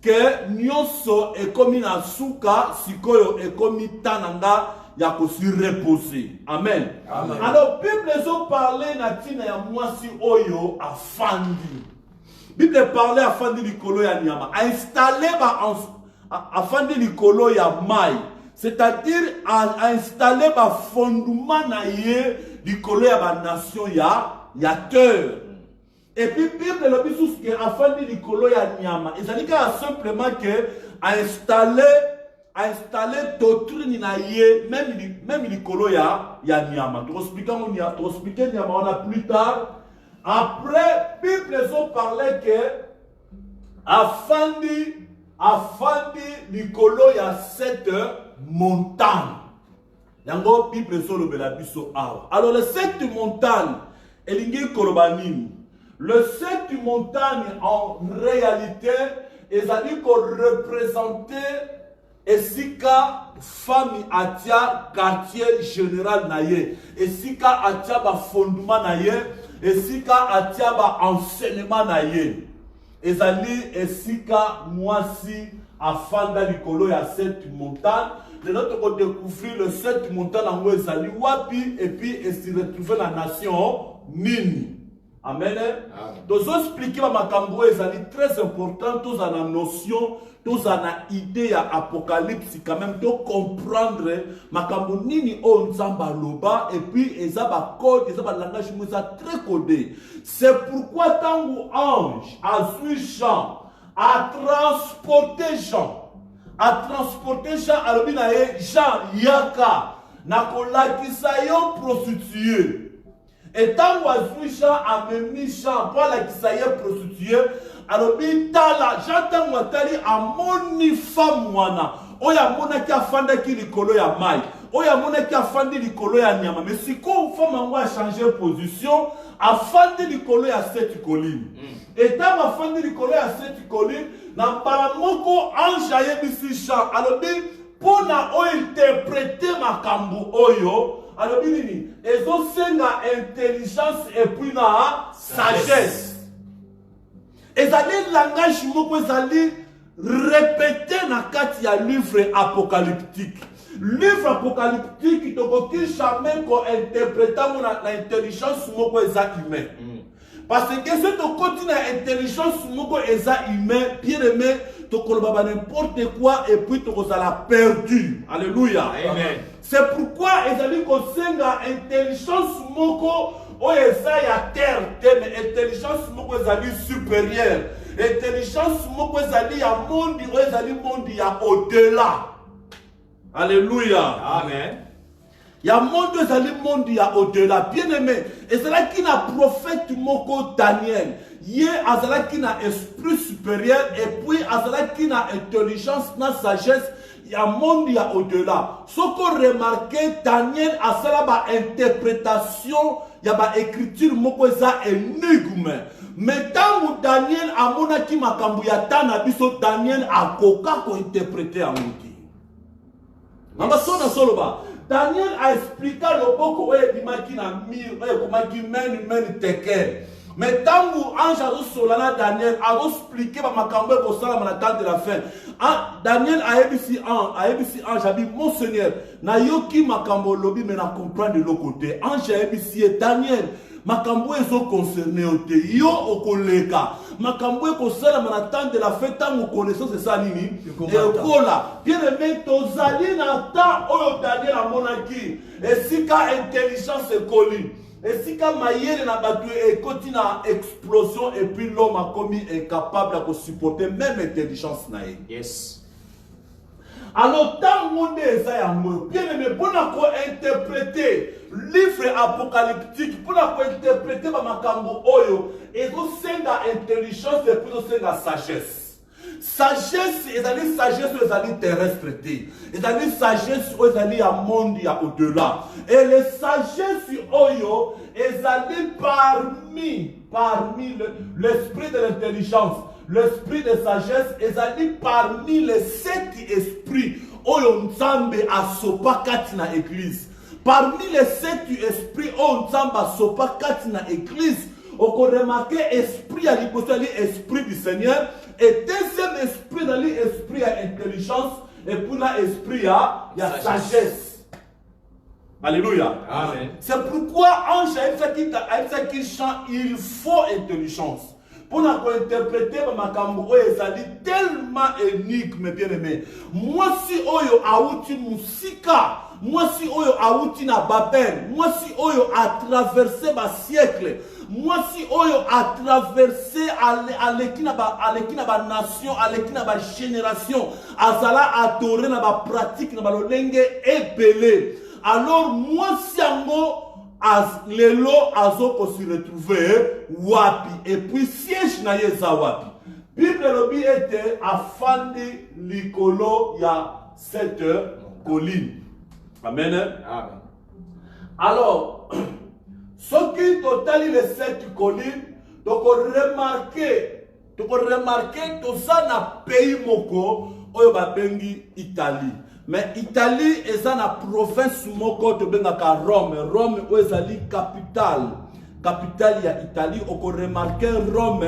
ke nyonso ekomi na suka sikoyo ekomi tananga ya ko se reposer. Amen.
Amen.
Alors Bible ezo parler na tina ya mwasi oyo afandi. Bible parler afandi likolo ya nyama. A installer afandi likolo ya mai. C'est-à-dire à installer ba fondement na ye likolo ya ba nation ya terre. Et puis Bible le bisus que afandi likolo ya nyama. Ezali ka simplement que à installer doctrine na ye même likolo ya nyama. Tu expliquer nyama on a plus tard. Après Bible zo parlait que afandi likolo ya 7 montagnes. Yango Bible solo bela biso awa. Alors les 7 montagnes elingi kolobanini. Le 7 montagnes en réalité ezali ko représenter esika famille atia quartier général naye. Esika atia ba fondement naye, esika atia ba enseignement naye. Ezali esika mwasi afanda likolo ya 7 montagnes. De notre côté découvrir le 7 montagnes en ezali wapi et puis et se retrouver la nation nini. Amen. Nous expliquer makambo ezali très important. Tous en a notion, tous en a idée à Apocalypse quand même de comprendre makambo nini on nzamba loba et puis ezaba code, ezaba langage musa très codé. C'est pourquoi tango ange a su Jean a transporté Jean alobinae Jean yaka na kolakisa yo prostituée. Et tant que Jean a mis Jean pour lakisa yo prostituée, alobi tala j'entends moi tali a moni femme wana oya mona ki afanda ki likolo ya mai oya mona ki afandi likolo ya nyama mais si ko femme ngo a changer position afandi likolo ya 7 collines. Et tant afandi likolo ya 7 collines na paramoko ange ayebisi Jean alobi pona o interpréter makambo oyo alobi nini ezosenga intelligence et puis na sagesse. Ezali langage moko ezali répété na kati ya livre apocalyptique. Livre apocalyptique tokoki jamais ko interpréter na intelligence moko eza humain. Parce que si tu continues à intelligence moko eza humain, bien aimé, tu koloba n'importe quoi et puis tu la perdu. Alléluia.
Amen.
C'est pourquoi ezali ko senga intelligence moko o eza ya terre, mais intelligence moko ezali supérieure. Intelligence moko ezali ya monde, o ezali monde ya au-delà. Alléluia.
Amen.
Il y a monde ezali monde ya au-delà. Bien aimé, ezala ki na prophète moko Daniel. Ye azala ki na esprit supérieur et puis azala ki na intelligence na sagesse il y a monde, il y a au-delà. Ce qu'on remarque, Daniel a cela ba interprétation, il y a ba écriture moko za énigme. Mais tant que Daniel a monaki makambu ya tana biso, Daniel a koka ko interpréter en moti. Mabasona soloba. Daniel a expliqué le boko oye dimaki na mir, oye komaki men tekel. Mais tant que ange a solana Daniel a expliqué ba makambu ko sala manatante de la fin. Daniel a ébisi ange a dit mon Seigneur, na yoki makambo lobi mais na comprendre de l'autre côté. Ange a ébisi Daniel. Makambo ezo concerné ote yo okoleka makambo eko sala manatante de la fin tango connaissance c'est ça nini et kola bien aimé tozali na temps oyo Daniel a monaki esika intelligence ekoli esika mayele na batu ekoti na explosion et puis l'homme a commis incapable de supporter même intelligence na ye.
Yes.
Alors, tant monde est bien aimé, pour interpréter livre apocalyptique, pour interpréter Makambo Oyo, et aussi la intelligence et puis la sagesse. Sagesse, et la sagesse, et terrestre, et la sagesse, et la monde, il y a au-delà. Et les sagesses Oyo, et parmi l'esprit de l'intelligence. L'esprit de sagesse est parmi les 7 esprits Oyo Nzambe asopa kati na église. Parmi les 7 esprits Oyo Nzambe asopa kati na église, on remarque esprit à l'hypothèse, esprit du Seigneur, et deuxième esprit dans l'esprit à intelligence, et pour l'esprit à sagesse. Alléluia.
Amen.
C'est pourquoi ange a qui chante, il faut intelligence. Pour interpréter makambo oyo ezali tellement énigme bien aimé. Moi si oyo auti musika, moi si oyo auti na Babel, moi si oyo a traversé ba siècle, moi si oyo a traversé à l'équina ba nation, à l'équina ba génération, azala adoré na ba pratique na ba lolenge ébélé. Alors moi si ango lelo azoko se retrouver wapi et puis siège na yeza wapi. Bible lobi était afandi likolo ya cette colline. Amen.
Amen.
Alors ce qui totali les 7 collines, donc remarquer tout ça na pays moko oyo ba bengi Italie. Mais Italie est dans la province moko to bengaka Rome. Rome ezali capitale il y a Italie. On peut remarquer Rome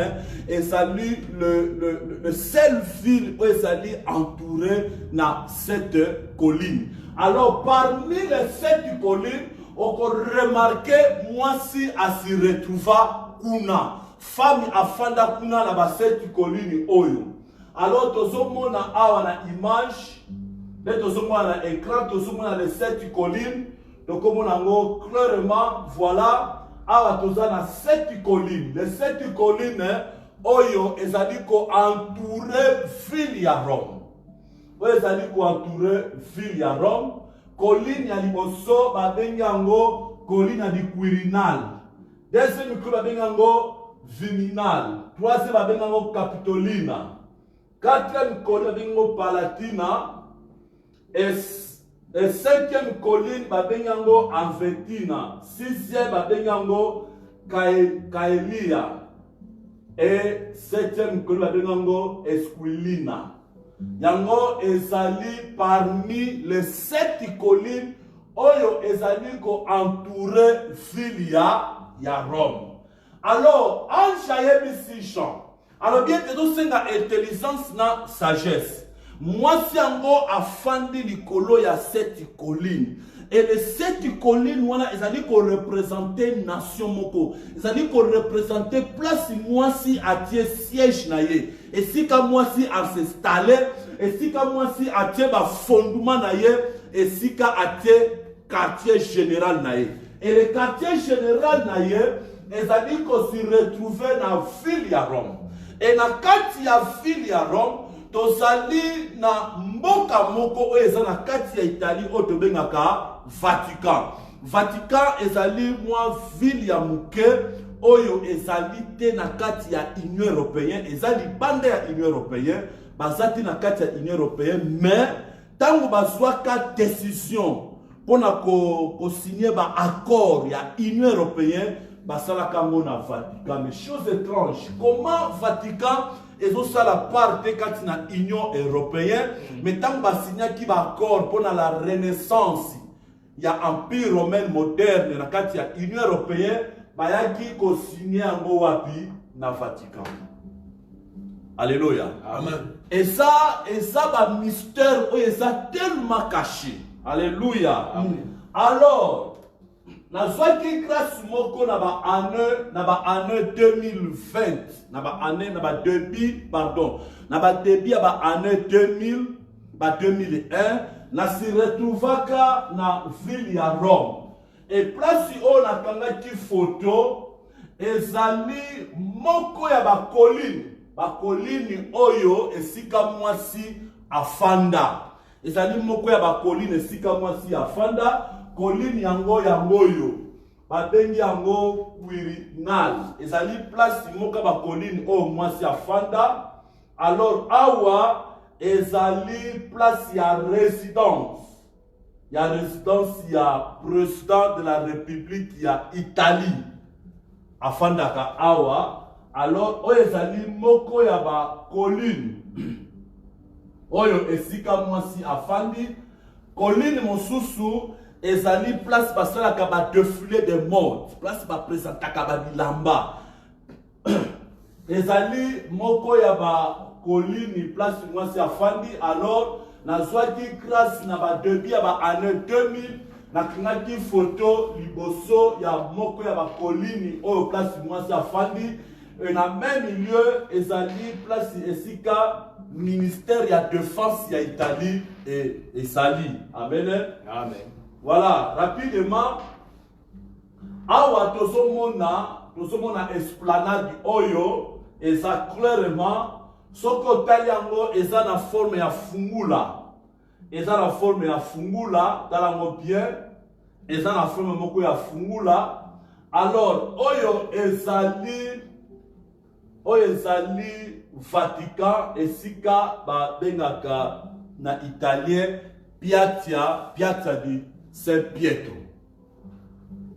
ezali le seul ville où ezali entouré na cette colline. Alors parmi les 7 collines, on peut remarquer moi si a s'y retrouva kuna femme afanda kuna na ba 7 collines oyo. Alors tozomona awa na image. Dès que nous avons l'écran, nous avons les 7 collines. Donc, comme on a clairement, voilà, nous avons 7 collines. Les 7 collines, Oyo, ils ont dit qu'on entourait ville à Rome. Ils ont dit qu'on entourait ville à Rome. Colline, il y a l'imoso, colline à du Quirinal. Deuxième, il y a Viminal. Troisième, il y a Capitolina. Quatrième, il y a Palatina. Et 5e colline, babengango Anvetina. 6e, babengango Kaelia. Et 7e colline, babengango Esquilina. Yango ezali parmi les 7 collines, oyo ezali ko entouré ville ya Rome. Alors, en chayebi si chant. Alors bien que nous senga intelligence na sagesse. Moi, si ango afandi likolo ya 7 collines. Et les 7 collines, ils allaient représenter nation moko. Ils allaient représenter place moi si atie siège naye. Et si ka moi si a s'installer. Et si ka moi si atie ba fondement naye. Et si ka atie quartier général naye. Et le quartier général naye, ils allaient se retrouver dans la ville ya Rome. Et dans kati ya ville ya Rome, tozali na mboka moko eza na kati ya Italie oyo bengaka Vatican. Vatican ezali mwa ville ya muke oyo ezali te na kati ya Union européenne, ezali bande ya Union européenne, bazati na kati ya Union européenne, mais tango bazwaka décision pona ko signer ba accord ya Union européenne basalaka ngo na Vatican. Mais chose étrange, comment Vatican ezosala parte kati na Union européenne mais tango basignaki ba accord pona la renaissance ya empire romain moderne na kati ya Union européenne bayaki ko signer ngo wapi na Vatican. Alléluia.
Amen.
Et ça ba mystère ou ça tellement caché. Alléluia. Amen. Alors, na zwaki grâce moko na ba année 2020, na ba début ya ba année 2000, ba 2001, na se retrouvaka na ville ya Rome. Et place où na kangaki photo ezali moko ya ba colline oyo esika mwasi afanda. Ezali moko ya ba colline esika mwasi afanda. Colline yango yo babengi yango Quirinal. Ezali place moko ba colline oyo mwasi afanda. Alors awa ezali place ya résidence. Ya résidence ya président de la République ya Italie afandaka awa. Alors oyo ezali moko ya ba colline oyo esika mwasi afandi. Colline mosusu ezali place basalaka ba défilé de mode, place ba présentaka ba bilamba. Ezali moko ya ba colline place mwasi afandi. Alors nazwaki grâce na ba début ya ba année 2000 nakangaki photo liboso ya moko ya ba colline oyo place mwasi afandi. Et na même lieu ezali place esika ministère ya défense ya Italie et Sali. Amen.
Amen.
Voilà, rapidement. Awa tosomona esplanade oyo eza clairement soko taliango eza na forme ya fungula. Eza na forme ya fungula talango bien. Eza na forme moko ya fungula. Alors oyo ezali Vatican esika ba bengaka na italien Piazza di San Pietro.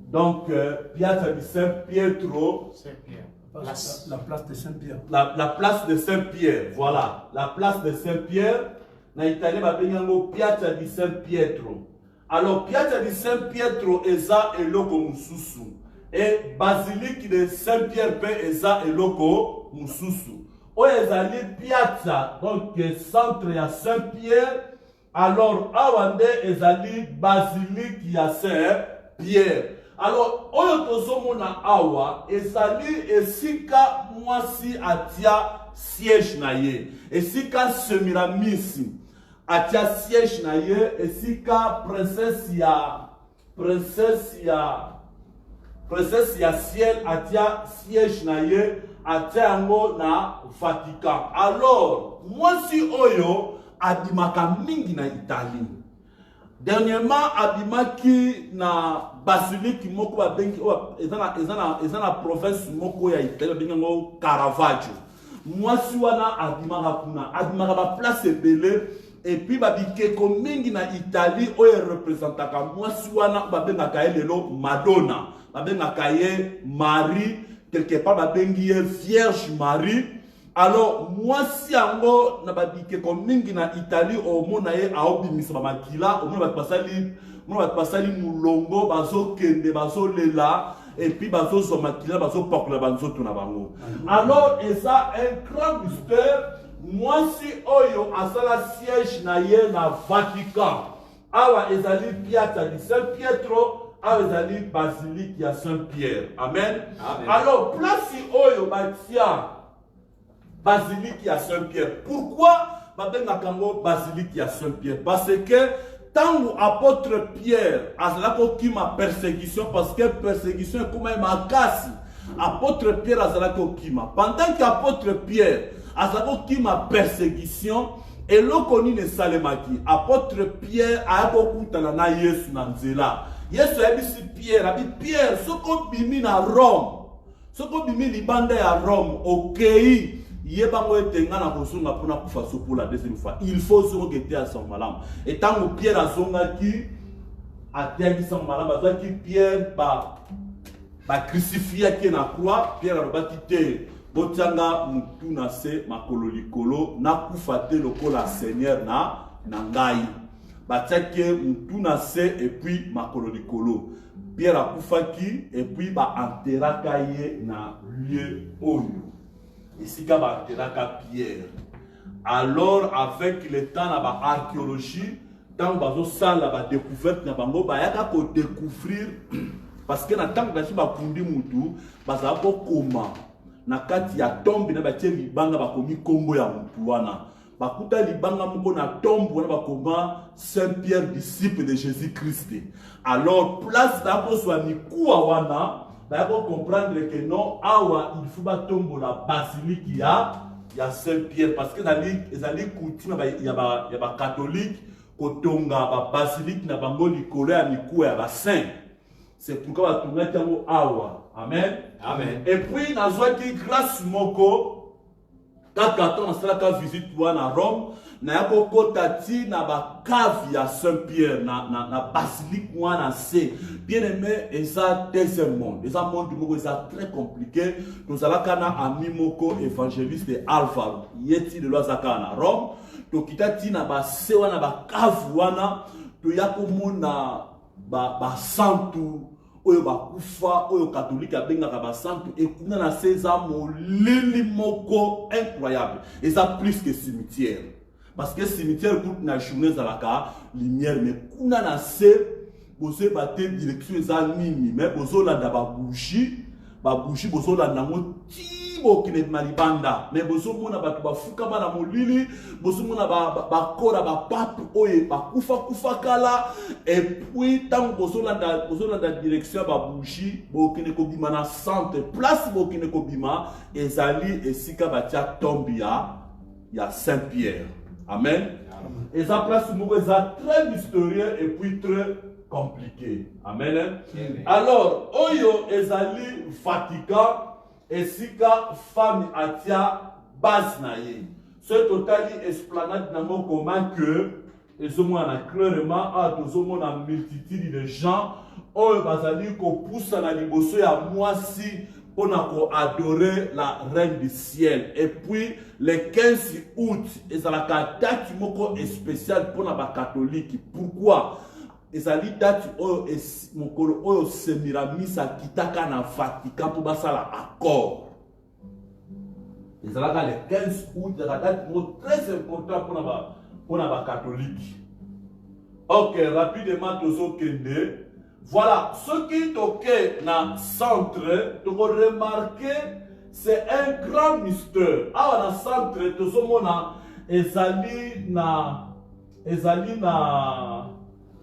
Donc Piazza di San Pietro,
La place de Saint-Pierre.
la place de Saint-Pierre, voilà, la place de Saint-Pierre na italien ba bengango Piazza di San Pietro. Alors Piazza di San Pietro eza eloko mususu. Et basilique de Saint-Pierre pe eza eloko mususu. Oyo ezali piazza, donc centre ya Saint-Pierre. Alors awande ezali basilique ya Saint-Pierre. Alors oyo tozomona awa ezali esika mwasi atia siège na ye. Esika Semiramisi atia siège na ye. Esika princesse ya ciel atia siège na ye atia yango na Vatican. Alors mwasi oyo abimaka mingi na Italie. Dernièrement abimaki na basilique moko babengi ezana province moko ya Italie babengi yango Caravaggio. Mwasi wana abimaka kuna abimaka ba place ebele. Et puis babikeko mingi na Italie oyo représentaka mwasi wana babengaka ye lelo Madonna. Babengaka ye Marie, quelque part babengi ye Vierge Marie. Alors mwasi yango na babikeko mingi na Italie omona ye aobimisa ba makila, omona bat pasali mulongo bazokende bazolela et puis bazo makila bazopakola banzoto na bango. Alors eza un grand mystère. Mwasi oyo asala siège na ye na Vatican. Awa ezali Piazza di San Pietro, awa ezali basilique ya Saint-Pierre. Amen. Amen. Alors place oyo batia basilique ya Saint-Pierre. Pourquoi babengaka ngo basilique ya Saint-Pierre? Parce que tango apôtre Pierre azalako kima persécution, parce que persécution est comme makasi. Apôtre Pierre azalako kima. Pendant qu'apôtre Pierre azalako kima persécution, et l'okoni ne salemaki. Apôtre Pierre a kutana na Yesu na nzela. Yesu abisi Pierre, abi Pierre, soko bimi na Rome. Soko bimi libanda ya Rome, okei yebango etenga na kosunga pona kufa so pour la deuxième fois. Il faut se requêter à son malam. Et tant que Pierre a son qui a tengi son malam, parce que Pierre ba crucifié qui na croix, Pierre a rebâti botianga mutu na se makolo likolo na kufa te lokola Seigneur na ngai. Batiake mutu na se et puis makolo likolo. Pierre a kufaki et puis ba enteraka ye na lieu oyo. Ici ka ba enteraka Pierre. Alors avec le temps na ba archéologie, tant bazo sala ba découverte na bango ba yaka ko découvrir parce que na tant que ba kundi mutu baza ko koma na kati ya tombe na ba tie libanga ba komi kombo ya mutu wana. Bakuta libanga moko na tombe wana ba koma Saint-Pierre disciple de Jésus-Christ. Alors place d'abord soit ni kuwa wana ba ko comprendre que non awa il faut ba tombe la basilique ya Saint-Pierre parce que ezali coutume ya ba catholique kotonga ba basilique na bango likolo ya mikuwa ya ba saint. C'est pourquoi ba tonga tango awa. Amen.
Amen.
Et puis nazwa ki grâce moko quand on a la visite à Rome, na yako kotati na ba cave ya Saint-Pierre na basilique wana c'est bien aimé et ça deuxième monde. Et ça monde moko ça très compliqué. Nous allons kana ami moko évangéliste Alvaro. Yeti de loisaka na Rome. To kitati na ba se wana ba cave wana to yako mona ba santu oyo bakufa oyo catholique abengaka ba santu et kuna na César molili moko incroyable et ça plus que cimetière parce que cimetière toute na journée za la lumière mais kuna na se bose batte direction za nini mais bozo la da ba bougie bozo la nango tibo kine malibanda mais bozo mona batu bafuka bana molili bozo mona ba kora ba pape oye bakufa kala et puis tant bozo la da direction ba bougie bo kine ko bima na centre place bo kine ko bima ezali esika batia tombia ya Saint-Pierre. Amen. Et ça place moko ça très mystérieux et puis très compliqué. Amen. Alors oyo ezali Vatican esika femme atia base na ye. Ce totali esplanade nango comment que ezomo na clairement a tozomo na multitude de gens oyo bazali ko poussa na liboso ya mwasi pour adorer la reine du ciel. Et puis le 15 août ezalaka date moko spéciale pour la catholique. Pourquoi? Ezali date oyo mokolo oyo Semiramisa kitaka na Vatican pour basala accord. Ezalaka le 15 août, la date très importante pour la catholique. Ok, rapidement tozo kende. Voilà, ce qui toque dans le centre, tu vas remarquer, c'est un grand mystère. Ah, dans le centre, tu vas ezali na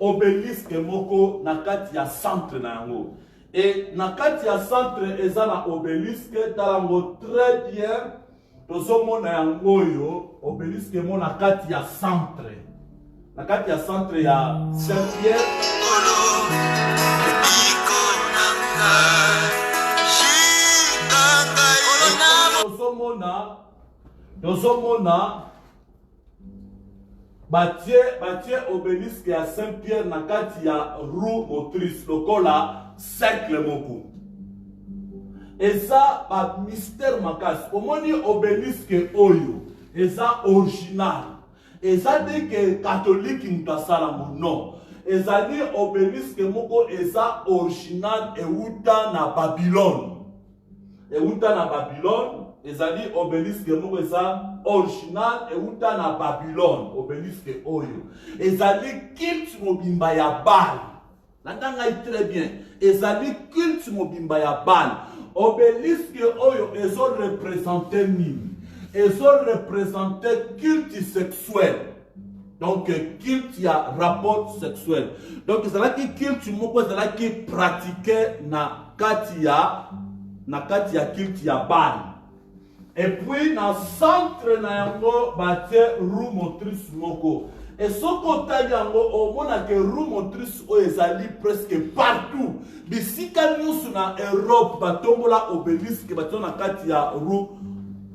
obélisque moko na kati ya centre na yango. Et na kati ya centre ezana obélisque talango très bien. Tu vas yango yo obélisque mo na kati ya centre. Na kati ya centre ya Saint-Pierre. Dozomona batie obélisque ya Saint-Pierre na kati ya roue motrice lokola cercle moko. Et ça ba mystère makasi. Omoni obélisque oyo eza original. Et ça dit que catholique n'tasala mo non. Ezali obélisque moko eza original euta na Babylone. Euta na Babylone. Ezali obélisque moko eza original euta na Babylone. Obélisque oyo. Ezali culte mobimba ya Baal. Nandanga très bien. Ezali culte mobimba ya Baal. Obélisque oyo ezo représenter nini? Ezo représenter culte sexuel. Donc, culte, il y a rapport sexuel. Donc, c'est là qui culte, c'est là qui pratiquait na katia culte, il y a Baal. Et puis, dans le centre, na yango, bâti roue motrice moko. Et ce côté, yango, au moins, que roue motrice, ezali presque partout. Bisika nous, na Europe, batombola obélisque, bâti na katia roue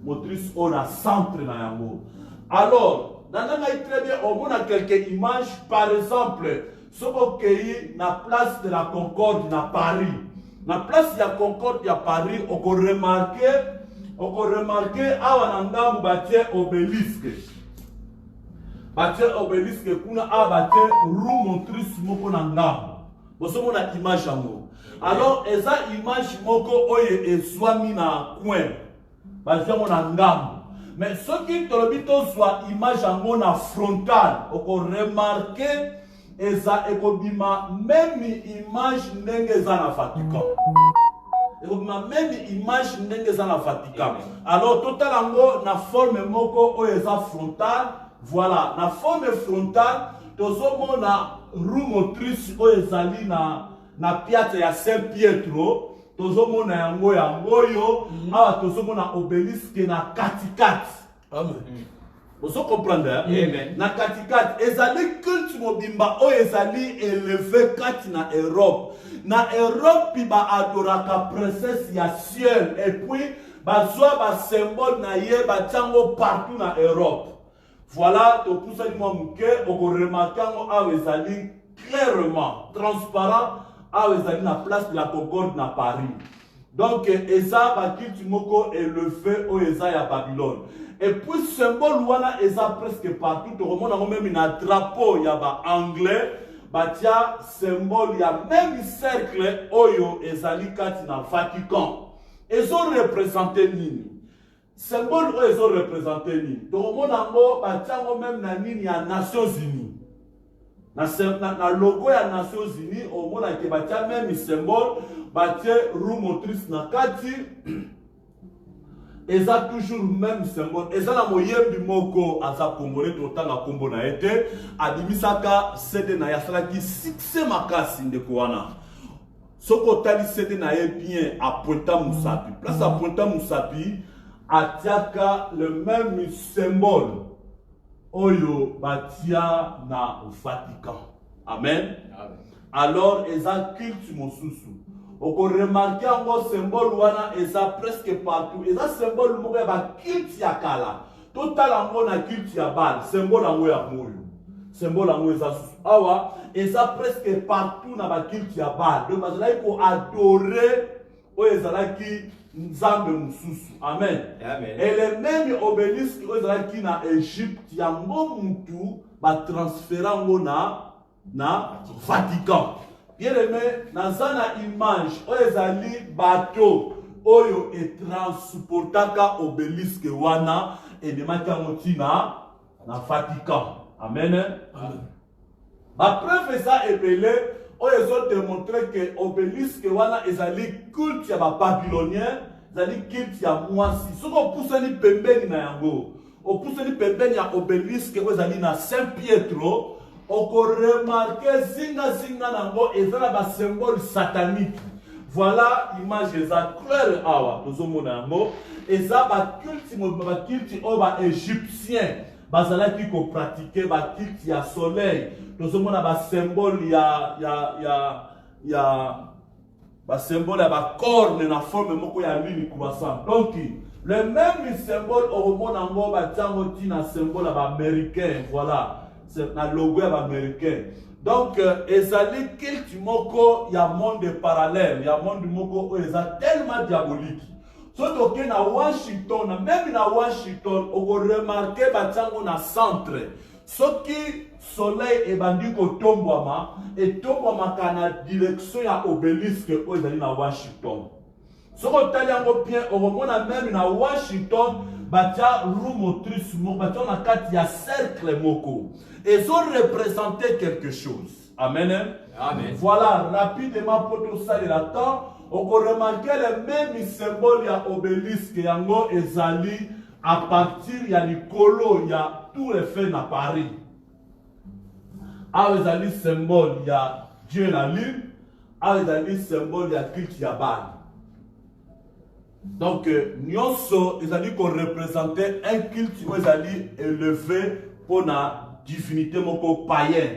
motrice on a centre na yango. Alors, dans très bien, on a quelques images. Par exemple, ce qu'on na place de la Concorde na Paris. Na place de la Concorde à Paris, on peut remarquer awa nandambu batie obélisque. Batie obélisque kuna awa batie roue motrice moko nandambu. Boso mona image yango. Alors, eza image moko oye eswami na coin. Batie mona ngambu. Mais ce qui tolobito soit image yango na frontal, on peut remarquer eza ekobima même image ndenge eza na Vatican. Ekobima même image ndenge eza na Vatican. Alors total yango na forme moko oyo eza frontal. Voilà, na forme frontale tozomona roue motrice oyo ezali na piazza ya Saint Pietro. Tozomona yango yo awa tozomona obélisque na katikati. Amen. Vous comprenez? Amen. Na katikati ezali culte mobimba o ezali élevé kati na Europe. Na Europe ba adoraka princesse ya ciel et puis bazwa ba symbole na ye ba tango partout na Europe. Voilà, to poussa di mo muke o ko remarquer awa ezali clairement transparent awa ezali na place de la Concorde na Paris. Donc eza ba culte moko élevé o eza ya Babylone. Et puis symbole wana eza presque partout. Tout le monde a même un drapeau ya ba anglais. Batia symbole ya même cercle oyo ezali kati na Vatican. Ils ont représenté nini? Symbole oyo ils ont représenté nini? Tout le monde a batia même na nini ya Nations Unies. Na logo ya Nations Unies au monde a batia même symbole batia roue motrice na kati. Ils ont toujours le même symbole. Ils ont la moyenne du moko aza congolais tout na kombo na été abimisaka cede na yasala ki succès makasi ndeko wana. Soko tali cede na ye bien à Pointa Moussapi. Place à Pointa Moussapi atiaka le même symbole oyo batia na Vatican. Amen. Amen. Alors ils ont culte mosusu. On peut remarquer un symbole wana eza presque partout. Eza symbole moko ba culte ya kala. Total ango na culte ya Baal, symbole ango ya moyo. Symbole ango eza awa eza presque partout na ba culte ya Baal. Donc bazala ko adorer o ezala ki nzambe mususu. Amen. Amen. Et les mêmes obélisques o ezala ki na Égypte yango mutu ba transférer ngo na Vatican. Bien aimé, dans une image, ezali bateau, oyo et transportaka obélisque wana et de makamoti na Vatican. Amen. Amen. Ma preuve ça est belé, oyo ont démontré que obélisque wana ezali culte ya ba babylonien, ezali culte ya mwasi. Soko poussani pembeni na yango, o poussani pembeni ya obélisque ezali na Saint Pietro. On peut remarquer zinga nango ezala ba symbole satanique. Voilà image eza claire awa tozomona yango eza ba culte o ba égyptien bazala ki ko pratiquer ba culte ya soleil. Tozomona ba symbole ba symbole ya ba corne na forme moko ya lune croissant. Donc le même symbole au monde nango ba tango tina symbole ba américain. Voilà. C'est un logo américain. Donc, ezali culte moko ya monde parallèle, ya monde moko eza tellement diabolique. Surtout que na Washington, même na Washington, on peut remarquer batango na centre. Ce qui soleil et bandi ko tombwama et tombwama kana direction ya obélisque ezali na Washington. Ce qu'on t'a bien, on remonte même na Washington, batia roue motrice moko, batia na kati ya cercle moko. Ils ont représenté quelque chose. Amen. Amen. Voilà, rapidement pour tout ça, il attend. On peut remarquer les mêmes symboles, il y a obélisque, il y a ezali, à partir, il y a Nicolo, il y a tous les faits à Paris. À ezali symbole, il y a Dieu la lune. À ezali symbole, il y a culte, il y a Baal. Donc, nyonso, ezali qu'on représentait un culte, ezali élevé pour la divinité moko païen.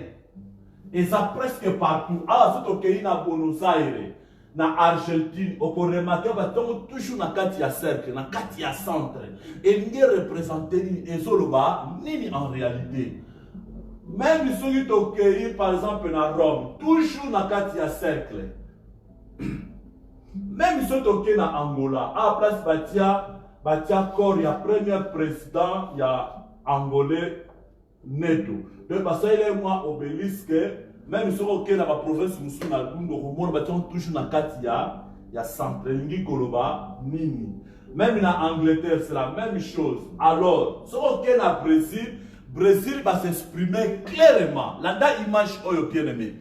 Et ça presque partout. Ah, c'est ok, na Buenos Aires. na Argentine, on peut remarquer que toujours na kati ya cercle, na kati ya centre. Et il représente nini en réalité. Même si tu es par exemple na Rome, toujours na kati ya cercle. Même si tu es na Angola, à la place batia corps, il y a premier président, il y a Angolais Neto. Donc parce qu'il est moi obélisque. Même si on est dans la province de Moussou, toujours dans Katia, il y a centre, Koloba, Nini. Même en Angleterre, c'est la même chose. Alors, si on est dans le Brésil va s'exprimer clairement. Là, image bien aimé.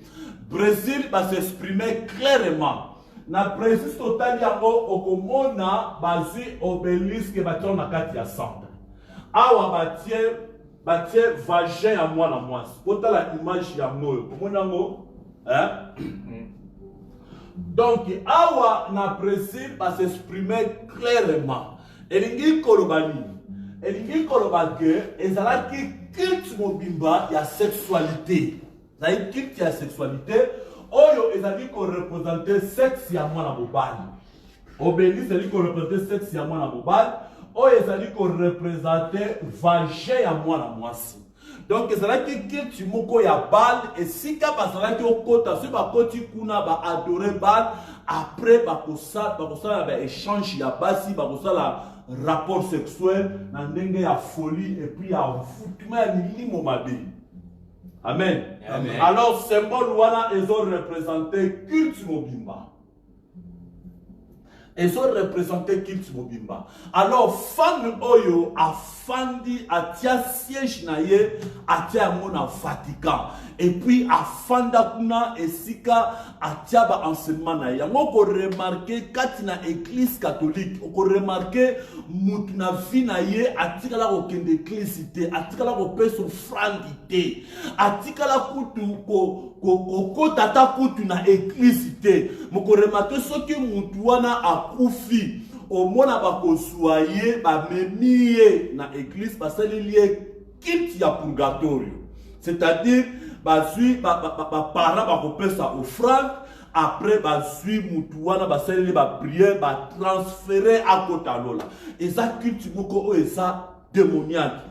Brésil va s'exprimer clairement. Dans le Brésil, total, il y a un basé obélisque dans Katia centre. Awa batie vagin à moi la moi. Pota la image ya moi. Comment hein? Donc awa na Brésil va s'exprimer clairement. Elingi kolobani. Elingi kolobake ezalaki culte mobimba ya sexualité. Ça y culte ya sexualité. Oyo ezali ko représenter sexe ya moi na mobali. Obélis ezali ko représenter sexe ya moi na mobali. Oyo ezali ko représenter vagin ya mwana mwasi. Donc ezalaki kitu moko ya bal esika bazalaki okota so bakoti kuna ba adorer bal après bakosala ba échange ya basi bakosala rapport sexuel na ndenge ya folie et puis ya foutement ya milimo mabe. Amen. Amen. Alors symbole wana ezo représenter culte mobimba. Ils ont représenté culte mobimba. Alors, fan oyo a fandi a tia siège naye a tia mona Vatican. Et puis a fanda kuna esika a tia ba enseignement naye. On peut remarquer katina église catholique. On peut remarquer mutuna vi naye a tika la okende église a tika la opeso frandité. A tika la kutu ko tata kutu na église te. Moko remarquer ce que mutuana a kufi au mona bakosuaye ba memiye na église parce que lié quitte ya purgatorio, c'est-à-dire bazui ba para ba kopesa offrande après bazui mutuana ba sele ba prière ba transférer à kotalola et ça culte moko et ça démoniaque.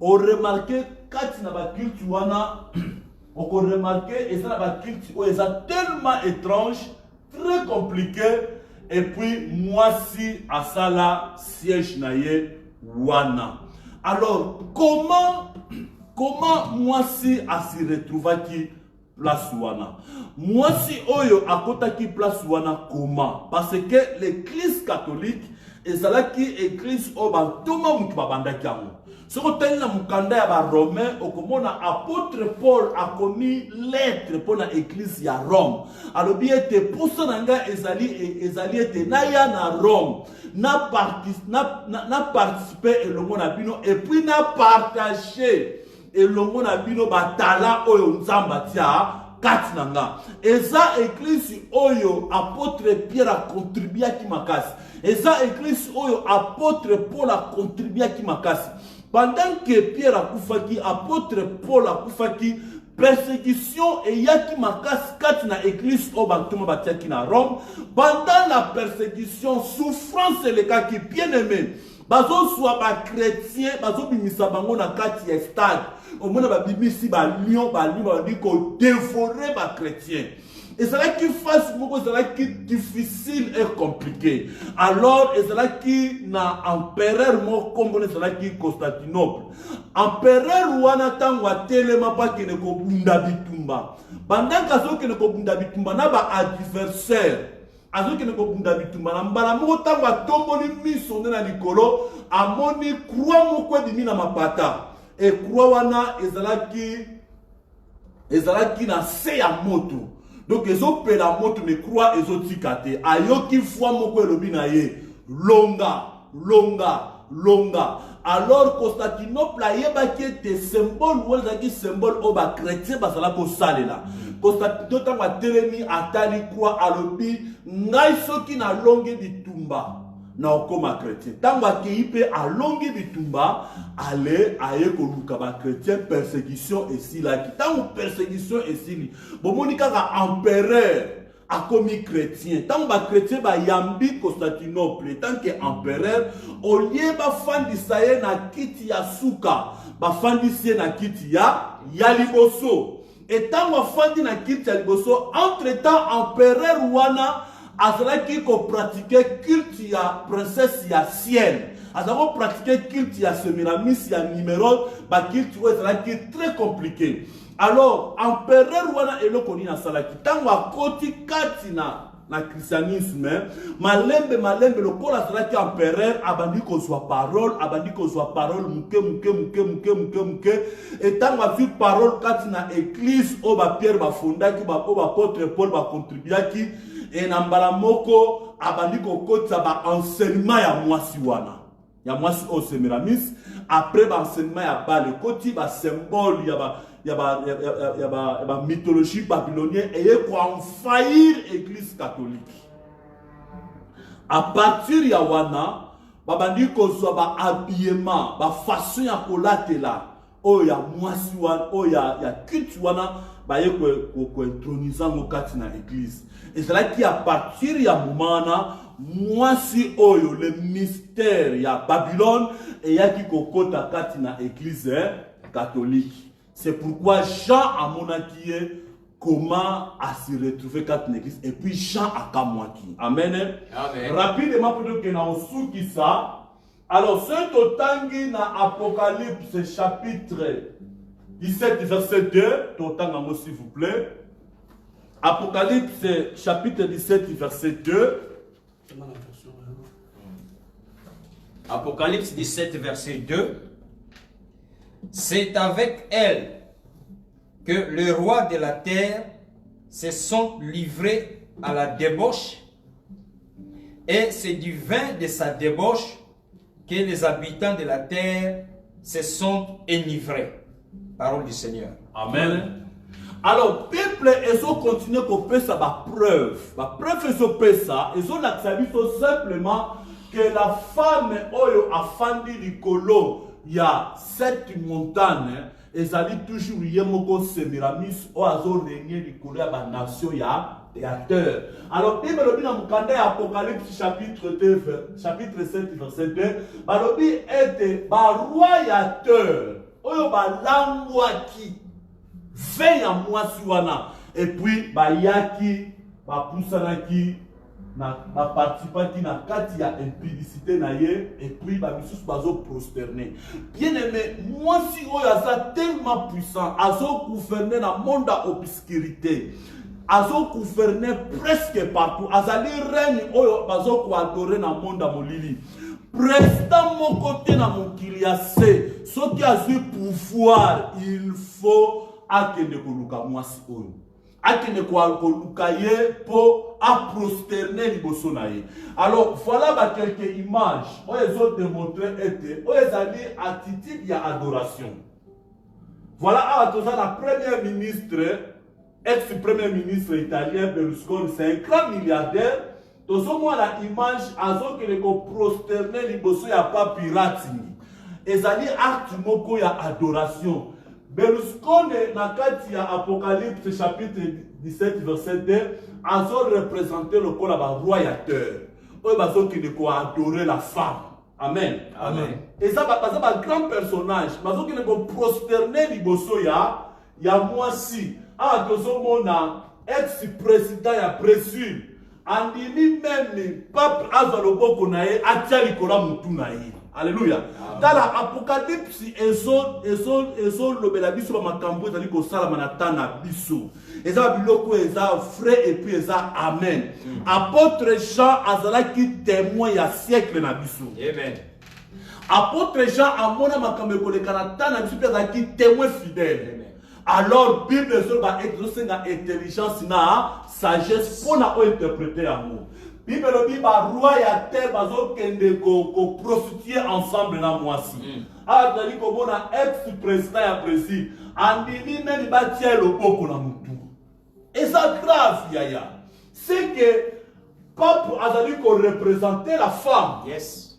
On remarquer quand na ba culte wana on peut remarquer et ça ba culte et ça tellement étrange, très compliqué. Et puis, moi si à ça là, siège naye wana. Alors, comment moi si à s'y retrouver qui place wana? Moi si oyo à côté qui place wana comment? Parce que l'église catholique et ça là qui église oba tout le monde va banda kiamo. Ce qu'on a dans mukanda ya ba romain au comment apôtre Paul a commis lettre pour l'église ya Rome. Alors bien était pour ça nanga ezali était naya na Rome na participé et le monde abino et puis na partagé et le monde abino batala oyo nzamba tia katinanga. Et ça église oyo apôtre Pierre a contribué à kimakasi. Et ça église oyo apôtre Paul a contribué à kimakasi. Pendant que Pierre a koufaki, apôtre Paul a koufaki, persécution et yaki makas kat na église au bantuma batiaki na Rome. Pendant la persécution, souffrance et les cas qui bien aimé. Bazo soit ba chrétien, bazo bimisa bango na kati ya stade. Au moins ba bimisi ba lion ba dit ko dévorer ba chrétien. Et c'est là qui fasse beaucoup, c'est là qui difficile et compliqué. Alors, et c'est là qui n'a empereur mot comme c'est là qui Constantinople. Empereur wana tangwa telema pa qui ne ko bunda bitumba. Pendant kazo qui ne ko bunda bitumba na ba adversaire. Azo qui ne ko bunda bitumba na mbala mo tangwa tomboli miso na likolo amoni croix moko dimi na mapata. Et croix wana ezalaki na se ya moto. Donc ils ont payé la moto mais croix ils ont ticate. Ayoki fois moko elobi na ye longa. Alors Constantinople a yebaki te symbole ou ezaki symbole oba chrétien basala ko salela. Constantinople tanga telemi atali croix alobi ngai soki na longe bitumba. Na okoma chrétien. Tango akeipe a longi bitumba, ale aye koluka ba chrétien persécution et si la tango persécution et si li. Bomoni kaka akomi chrétien. Tant que chrétien ba yambi Constantinople, tant que empereur, au lieu ba fandisa ye na kiti ya suka, ba fandisi na kiti ya liboso. Et tant que fandi na kiti ya liboso, entre-temps empereur wana azalaki ko pratiquer culte ya princesse ya ciel. Azalaki pratiquer culte ya Semiramis ya numéro, ba culte ezalaki très compliqué. Alors, empereur wana eloko ni na salaki tango akoti kati na christianisme, malembe lokola salaki empereur abandi kozwa parole muke et tango afi parole kati na église o ba Pierre ba fondaki ba apôtre Paul ba contribuaki et na mbala moko abandi kokotisa ba enseignement ya mwasi wana. Ya mwasi o Semiramis après ba enseignement ya bale koti ba symbole ya ba mythologie babylonienne et quoi envahir l'église catholique. À partir ya wana babandi kozwa ba habillement ba façon ya kolatela o ya mwasi wana o ya culte wana ba ye ko introniser ngo kati na église. Et c'est là qui à partir ya momana mwasi oyo le mystère ya Babylone et ya ki kokota kati na église catholique. C'est pourquoi Jean a monaki comment à se retrouver quand une église et puis Jean a kamwaki. Amen.
Amen.
Rapidement pour dire que na osuki ça. Alors ce totangi na Apocalypse chapitre 17 verset 2, totanga mo s'il vous plaît. Apocalypse chapitre 17 verset 2.
Apocalypse 17 verset 2. C'est avec elle que le roi de la terre se sont livrés à la débauche, et c'est du vin de sa débauche que les habitants de la terre se sont enivrés. Parole du Seigneur.
Amen. Alors, peuple, ils ont continué à faire ça, ma preuve. Ma preuve, ils ont fait ça. Ils ont accepté simplement que la femme a fandi l'icolo. Il y a 7 montagnes, et ça dit toujours Yemoko Semiramis, ou azo régné du colère de la nation ya terre. Alors, Bible dit dans Apocalypse chapitre 7 verset 2, Balobi était royateur, oyo balangwaki, veille à moi suana, et puis bayaki, bapusanaki, na participant na kati ya impudicité na ye et puis ba bisus bazo prosterner. Bien aimé, moi si oyo asa tellement puissant, azo gouverner na monde à obscurité, azo gouverner presque partout, azali règne oyo bazo ko adorer na monde à molili. Président mon côté na mokili ya se, ce qui a eu pouvoir, il faut akende koluka moi si oyo. Akene kwa kolukaye pour à prosterner liboso na ye. Alors voilà quelques images où ils ont démontré était où ils allaient attitude ya adoration. Voilà à la première ministre, ex-premier ministre italien Berlusconi, c'est un grand milliardaire. Tout ce moment la image azo que les prosterner liboso ya pas pirate. Ils allaient acte moko ya adoration. Berlusconi na kati ya Apocalypse chapitre 17 verset 2 azo représenter le corps la royateur. Eux bazo qui ne ko adorer la femme. Amen.
Amen.
Et ça bazo ba grand personnage, bazo qui ne ko prosterner liboso ya mwasi. Ah tozo mona ex-président ya Brésil. Andimi même pape azaloboko na ye atia likola mutu na ye. Alléluia. Dans l'Apocalypse, ils ont lobé biso ba makambo ezali ko sala manata na biso. Eza biloko eza frais et puis eza amen. Apôtre Jean azalaki témoin ya siècle na biso.
Amen.
Apôtre Jean amona makambo koleka na ta na biso azalaki témoin fidèle. Alors Bible so ba exaucer na intelligence na sagesse pour na interpréter amour. Bible dit ba roi ya terre bazo kende ko prostituer ensemble na mwasi. Ah dali ko bona ex-président ya Brésil andini même batia loboko na mutu. Et ça grave yaya. C'est que pape azali ko représenter la femme.
Yes.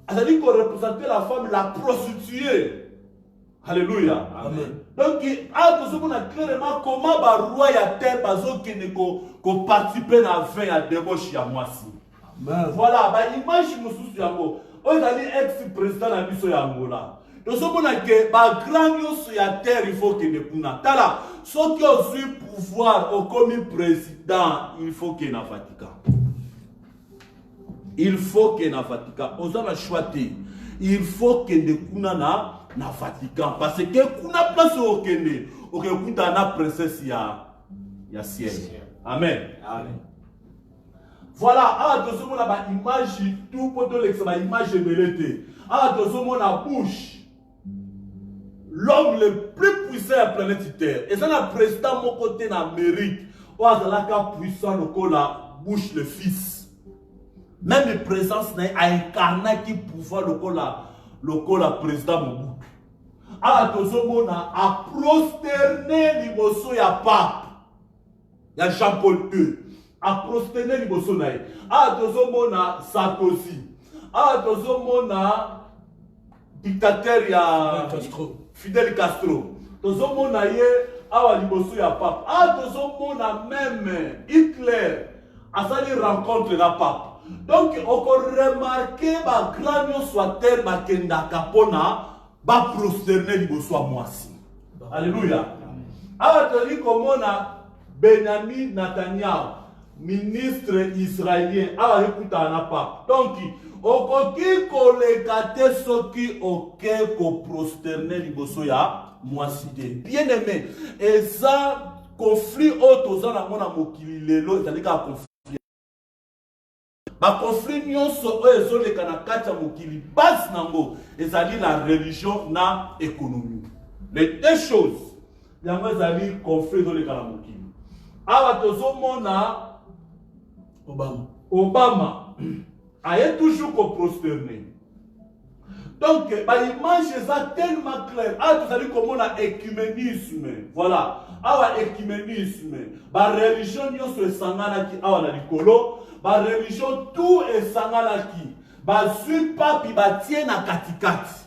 Azali ko représenter la femme, la prostituée. Alléluia.
Amen.
Donc, il a clairement comment ba roi ya terre bazo kende ko qu'on participe à 20 à débauche à moi si. Voilà, bah image mususu yango. On a dit ex-président na biso ya Angola. Donc ce qu'on a que ba grand sur la terre il faut que ne kuna. Tala, ceux qui ont eu pouvoir au comme président, il faut que na Vatican. Il faut que na Vatican. On a choisi. Il faut que ne kuna na Vatican parce que kuna place au Kenya. Au Kenya na princesse ya ciel. Amen. Amen. Voilà, ah, nous avons la image, tout pour tout l'exemple, image de l'été. Ah, nous avons la bouche. L'homme le plus puissant de la planète Terre. Et ça, le président, mon côté en Amérique, on a la puissant, la bouche, le fils. Même la présence a incarné qui pouvoir le président Mobutu. Ah, nous avons à prosterner l'imoso ya pape. Il y a Jean-Paul II. À prosterner liboso nae. Ah, tozomona Sarkozy. Ah, tozomona dictateur ya Fidel Castro. Tozomona ye awa liboso ya pape. Ah, tozomona même Hitler. Asali rencontre la pape. Donc, on peut remarquer ba grand soit terre ba kenda kapona ba prosterner liboso a moisi. Alléluia. Ah, toli komona Benjamin Netanyahu, ministre israélien, a écouté un pape. Donc, au qui collecate ce qui auquel ko prosterner liboso ya moisité. Bien aimé, et ça conflit autre na mona mokili lelo, c'est un conflit. Ba conflit nyonso oyo le kana kati mokili base nango, ezali la religion na économie. Les deux choses. Yango ezali conflit dans le kana mokili. Awa tozomona Obama a toujours qu'on prosterné. Donc, l'image est tellement claire. Ah, vous savez comment on a écuménisme. Voilà. Awa écuménisme. La religion, nous sommes sangana qui awa la likolo. La religion, tout est sangana qui. Ba suis pas pi ba tient na katikati.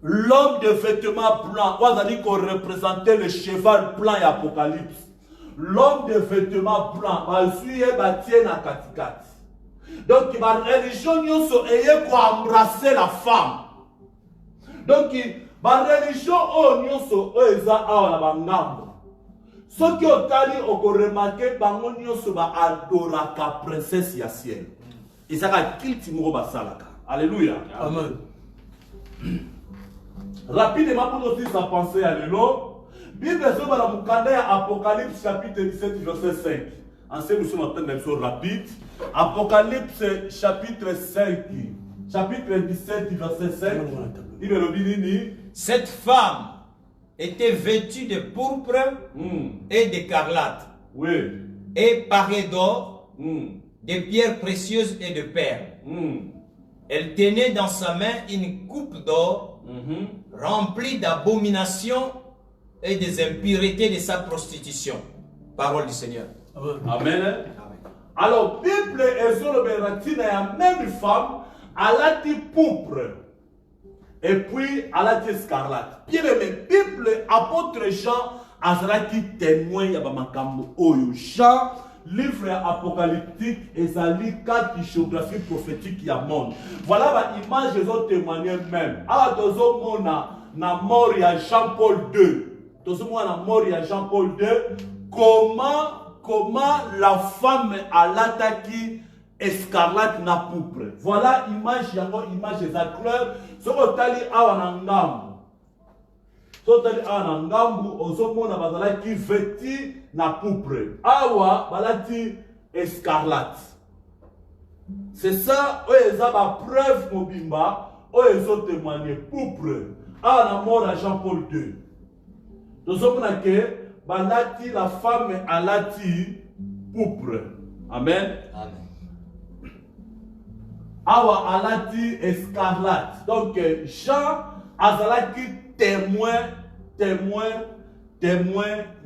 L'homme de vêtements blancs. On a dit qu'on représentait le cheval blanc et Apocalypse. L'homme de vêtements blancs, donc la religion est pour embrasser la femme. Donc la religion est ce qui ont dit, on peut remarquer que adorer la princesse ya ciel. Et ça va alléluia. Amen. Rapidement pour nous sa pensée à l'élo. Bible est dans Apocalypse chapitre 17 verset 5. Ensuite nous sommes en train de faire rapide. Apocalypse chapitre 5, chapitre 17 verset 5.
Cette femme était vêtue de pourpre et d'écarlate. Oui. Et parée d'or, de pierres précieuses et de perles. Elle tenait dans sa main une coupe d'or remplie d'abominations et des impuretés de sa prostitution. Parole du Seigneur.
Amen. Amen. Alors, Bible est sur le Bératin, la même femme, elle a dit pourpre. Et puis, elle a dit escarlate. Bien aimé, Bible, apôtre Jean, a dit témoin, il y a makambo oyo. Jean, livre apocalyptique, et ça lit 4 géographies prophétiques qui y a monde. Voilà l'image des autres témoignages même. Ah, dans un monde, na mort, il y a Jean-Paul II. Dans ce moment, la mort, il y a Jean-Paul II. Comment la femme a l'attaqué escarlate na pourpre. Voilà l'image, image des acteurs. Ce qu'on a dit à Wanangambu. Ce qu'on a dit à Wanangambu, au moment où on a dit vêtu na pourpre. Awa, on a dit escarlate. C'est ça, ils ont la preuve mobimba, ils ont témoigné pourpre. Ah, la mort à Jean-Paul II. Nous sommes là que la femme a lati pourpre. Amen. Amen. Awa a lati escarlate. Donc Jean a lati témoin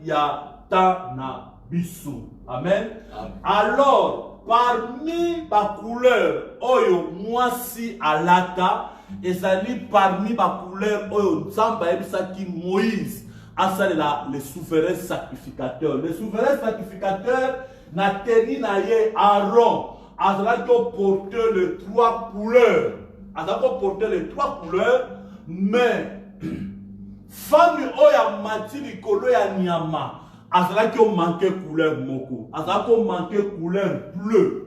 ya ta na bisu. Amen. Amen. Alors parmi ma couleur oyo mwasi alata ezali parmi ma couleur oyo nzamba ebisa ki Moïse asalela les souverains sacrificateurs. Les souverains sacrificateurs na teni na ye Aaron azalaki porter les 3 couleurs. Azalaki porter les 3 couleurs, mais femme oya mati likolo ya nyama azalaki manqué couleur moko. Azalaki manqué couleur bleu.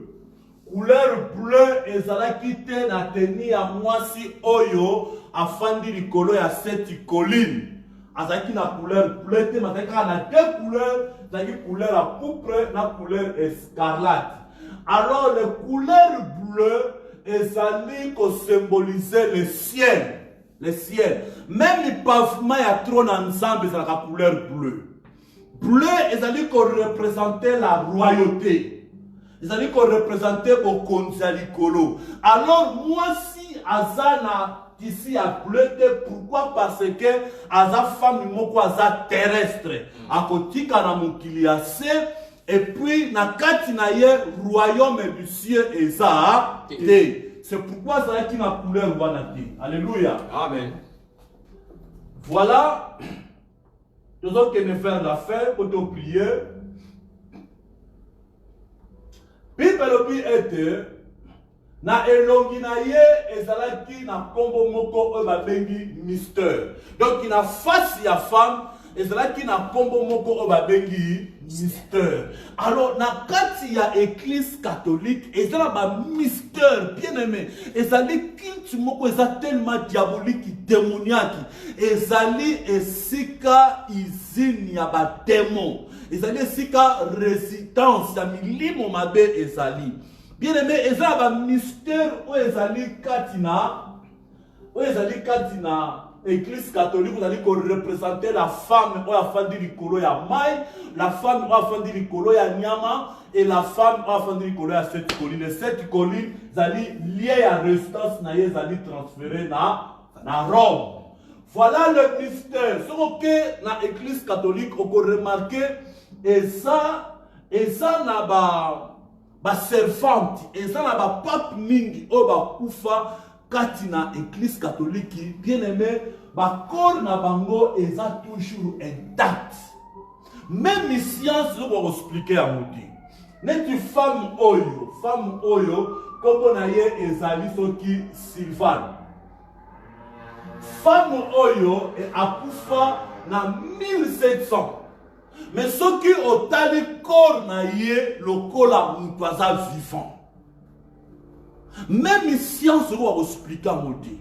Couleur bleu ezalaki te na teni ya mwasi oyo afandi likolo ya 7 collines. Azalaki na couleur bleu te, mais azalaki na 2 couleurs, azalaki couleur à pourpre na couleur escarlate. Alors les couleurs bleues ezali ko symboliser le ciel. Le ciel. Même le pavement ya trône ensemble ezalaka couleur bleue. Bleu ezali ko représenter la royauté. Ils allaient représenter au Konzalikolo. Alors, moi, si Azana ici a bleuté, pourquoi? Parce que Aza femme moko Aza terrestre. A côté kana mukiliase, et puis na katinaye royaume du ciel Eza. C'est pourquoi ça qui na couleur wanati. Alléluia.
Amen.
Voilà. Nous autres qui ne faire l'affaire pour te prier. Bible ete na elongi na ye ezalaki na kombo moko oyo babengi mystère. Donc na face ya femme ezalaki na kombo moko oyo babengi mystère. Alors na kati ya église catholique ezala ba mystère bien aimé. Ezali culte moko eza tellement diabolique démoniaque. Ezali esika izini ya ba démon. Ezali esika résidence ya milimo mabe ezali. Bien aimé, ezali ba mystère o ezali katina église catholique, vous allez représenter la femme o afandi likolo ya mai, la femme o afandi likolo ya nyama et la femme o afandi likolo ya 7 collines. Les 7 collines zali lié à résidence na ye zali transféré na Rome. Voilà le mystère. Ce que dans l'église catholique, on peut remarquer, et ça n'a pas servante, et ça n'a pas pape mingi, ou ba kufa, katina église catholique, bien aimé, ba corps na bango, et ça toujours intact. Même science, je vais expliquer à vous dire. N'est-ce femme oyo, comme on a eu, ezali soki Sylvane. Femme oyo et akufa na 1700. Mais ce qui ont tali corps na ye lokola mutuaza vivant. Même science va expliquer à modi.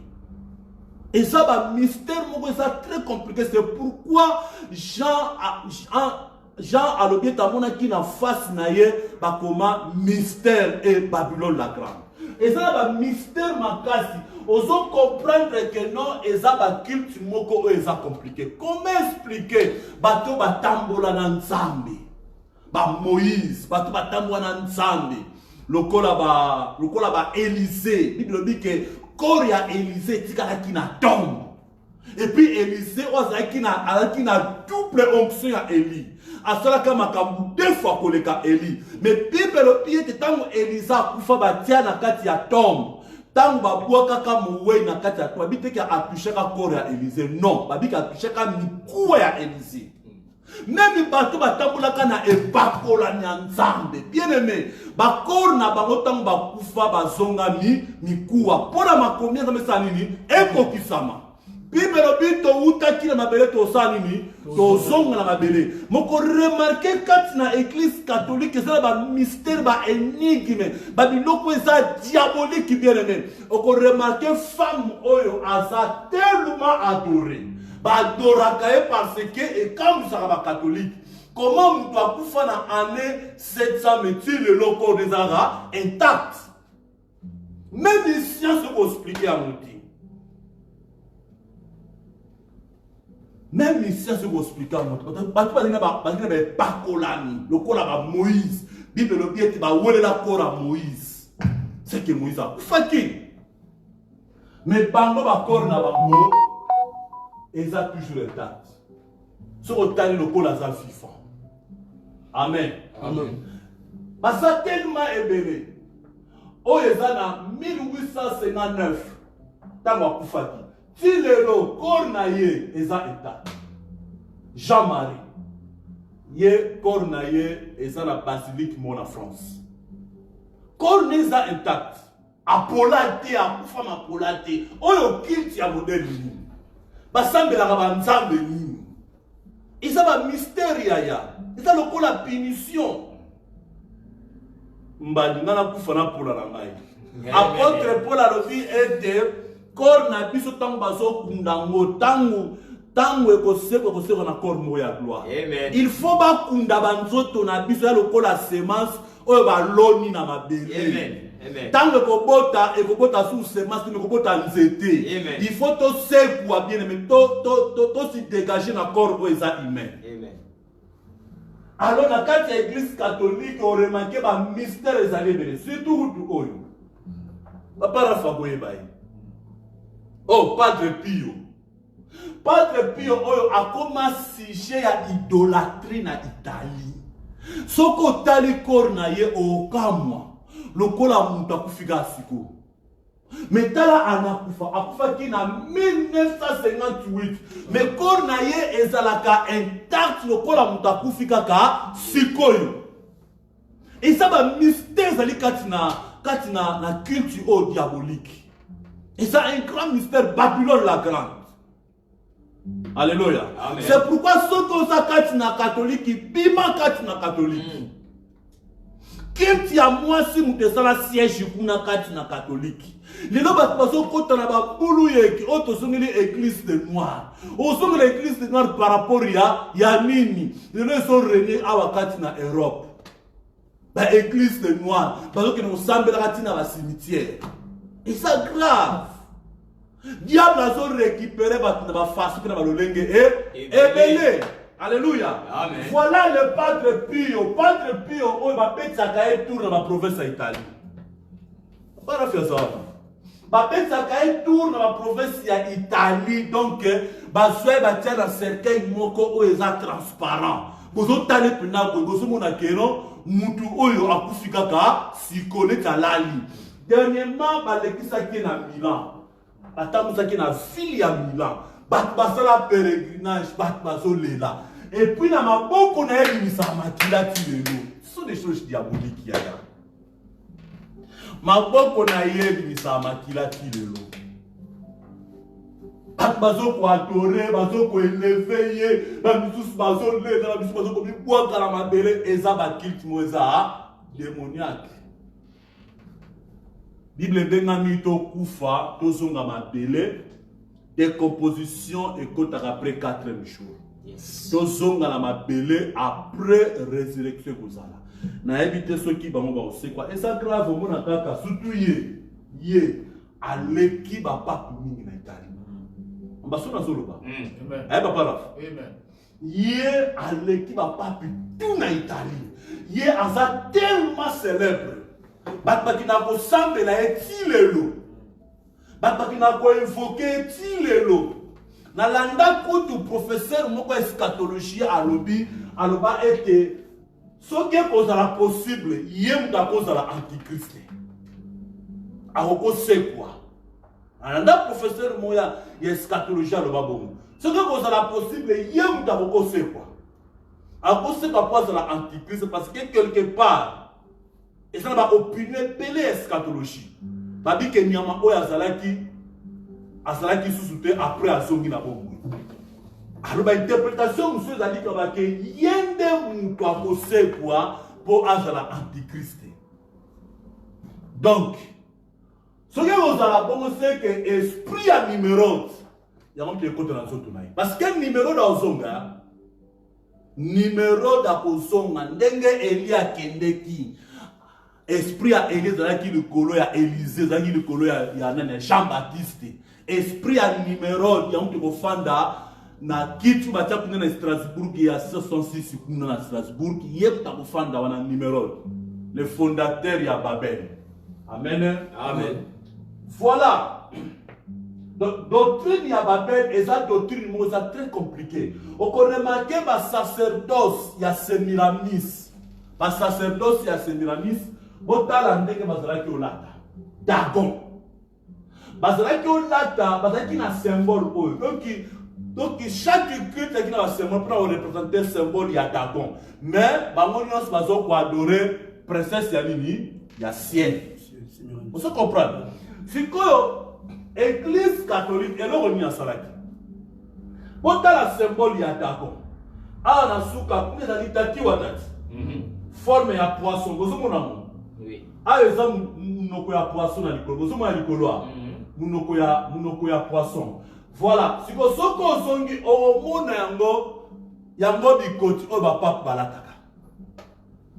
Et ça va mystère moko ça très compliqué. C'est pourquoi Jean a lobi tamona ki na face na ye ba koma mystère et Babylone la grande. Et ça va mystère makasi. Oso comprendre que non, eza ba culte moko eza compliqué. Comment expliquer bato batambola na nzambe? Ba Moïse, bato batambola na nzambe. Lokola ba Élisée, Bible dit que corps ya Élisée tikalaki na tombe. Et puis Élisée ozaki na double onction ya Élie. Asalaka makambu 2 fois koleka Élie. Mais Bible dit que tango Élisa kufa batia na kati ya tombe. Tant babua kaka moué na kati ya toi bité ki atouché ka corps ya Élisée non babi ka atouché ka mikuwa ya Élisée même bato batambola kana ebakola nya nzambe bien aimé ba corps na bango tango bakufa bazonga mikuwa pona makomia nzambe sa nini ekokisama Bible bito utaki na mabele to sa nini to zonga na mabele moko remarquer kati na église catholique ça ba mystère ba énigme ba biloko eza diabolique bien aimé oko remarquer femme oyo aza tellement adorée ba adoraka parce que et quand vous êtes catholique comment vous doit kufa na année 700 métiers le loco des ara intact même les sciences pour expliquer à mon dit. Même ici, je vais expliquer à votre côté. Le corps à Moïse. Bible le bien, tu vas où la corps à Moïse. C'est que Moïse a fait. Mais bango ba corps na bango, ils ont toujours intact. Ce qu'on t'a dit le corps à vivant. Amen. Amen. Parce que tellement ébélé. Oh, ils ont 1859. Tant qu'on a fait. Si le corps na ye eza état. Jean-Marie. Ye corps naye et ça la basilique mon en France. Corps n'est intact. Apolate, akufa apolate. Oyo kilt ya modèle ni. Basambela ka nzambe ni. Isa ba mystère ya. Isa lokola punition. Mbadinga na kufa na pola na ngai. Apôtre Paul a dit était corps na biso tango bazo kundango tango ekoseko na corps moya gloire. Amen. Il faut ba kunda banzoto na biso ya lokola semence oyo ba loni na mabele. Amen. Amen. Tango ekobota sous semence ekobota nzete. Amen. Il faut to sekwa bien mais to si dégager na corps oyo eza humain. Amen. Alors dans l'église catholique on remarque ba mystère ezali bele surtout du oyo. Papa Rafaboye baye. Oh Padre Pio. Padre Pio oyo akoma sujet ya idolâtrie na Italie. Soko tali corps na ye okamwa. Lokola mutu akufika siko. Metala akufa ki na 1958. Mais corps na ye ezalaka intact lokola mutu akufika ka sikoyo. Et ça va mystère zali na culture diabolique. Et ça un grand mystère Babylone la grande. Alléluia. C'est pourquoi ceux qui sont na catholique bima na catholique. Qui a moi si nous te la siège kuna na catholique. Les gens baso kota na ba bulu yeki auto songeli église de noir. O songeli église de noir par rapport ya nini. Les gens sont renés à wakati na Europe. Ba église de noir parce que nous semble na ba cimetière. Et ça grave. Diable a récupéré ba face na ba lolenge et belé. Alléluia. Amen. Voilà le Padre Pio. Padre Pio, on va mettre sa caille tour dans ma province d'Italie. Pas faire ça. Va mettre sa caille tour dans ma province d'Italie. Donc, va souhaiter bâtir un cercueil moko où ils sont transparents. Vous avez talé pour nous, vous avez mon acquérant, mutu oyo akufika ka sikole talali. Dernièrement, va l'église qui est à Milan. Attends, ça qui est à ville à Milan. Bat basala pèlerinage, bat basolela. Et puis dans ma bouche, on a mis ça makila tilelo. Ce sont des choses diaboliques qui y a. Ma bouche, on a mis ça makila tilelo. Bat baso ko adorer, baso ko élever, ba bisus baso le, ba bisus baso ko bi bois kalama bele eza ba kilt moza démoniaque. Bible bengami to kufa to zonga mabele. Décomposition et côte après 4e jour. Tozonga na mabele après résurrection kozala. Na éviter ceux qui bango ba c'est quoi. Et ça grave au mona kaka surtout ye aleki ba pape mingi na Italie. Mbaso na zoloba. Amen. Eh papa Raf. Amen. Ye aleki ba pape tout na Italie. Ye asa tellement célèbre. Ba ki na ko sambela etilelo. Bapaki na ko invoquer tilelo. Na landa kutu professeur moko eschatologie aloba ete soki kozala possible yem da kozala antichrist. Aroko sekwa. Landa professeur moya eschatologie aloba bongo. Soki kozala possible yem da aroko sekwa. Aroko sekwa kozala antichrist parce que quelque part et ça va opinion pelé eschatologie. Babi ke nyama oyo azalaki sous-souté après azongi na bongo. Alors ba interprétation monsieur zali ka ba ke yende mutu akosekwa po azala antichrist. Donc ce que vous allez bongo c'est que esprit a numéro ya monte côté na zoto nayi. Parce que numéro da ozonga ndenge Elia kendeki esprit à Église qui le colo à Élysée, qui le colo à Jean-Baptiste. Esprit à numéro, il y a un peu de fanda. Na kitu batia kuna na Strasbourg, il y a 606 kuna na Strasbourg, il y a un fanda wana numéro. Le fondateur, il y a Babel. Amen. Amen. Voilà. Doctrine, il y a Babel, et ça doctrine, c'est très compliqué. On connaît remarqué ma sacerdoce, il y a Sémiramis. Ma sacerdoce, il y a Sémiramis. Botala ndenge bazalaki olata Dagon bazalaki olata bazalaki na symbole oyo donc Donc chaque culte qui a un symbole pour représenter un symbole, il y a Dagon. Mais, Bangonios Bazo pour adorer princesse Yanini, il y a Sienne. Vous comprenez? C'est que l'église catholique, elle est remise à Salaki. Pour le symbole, il y a Dagon. Ah, on a souka, vous avez dit Watati. Forme ya poisson, vous avez dit? Oui. Ah, les hommes, nous avons poisson dans l'école. Vous avez dit? Nous avons poisson. Voilà. Si vous avez dit, au monde, il y a un bikoti, il y a un papa balataka.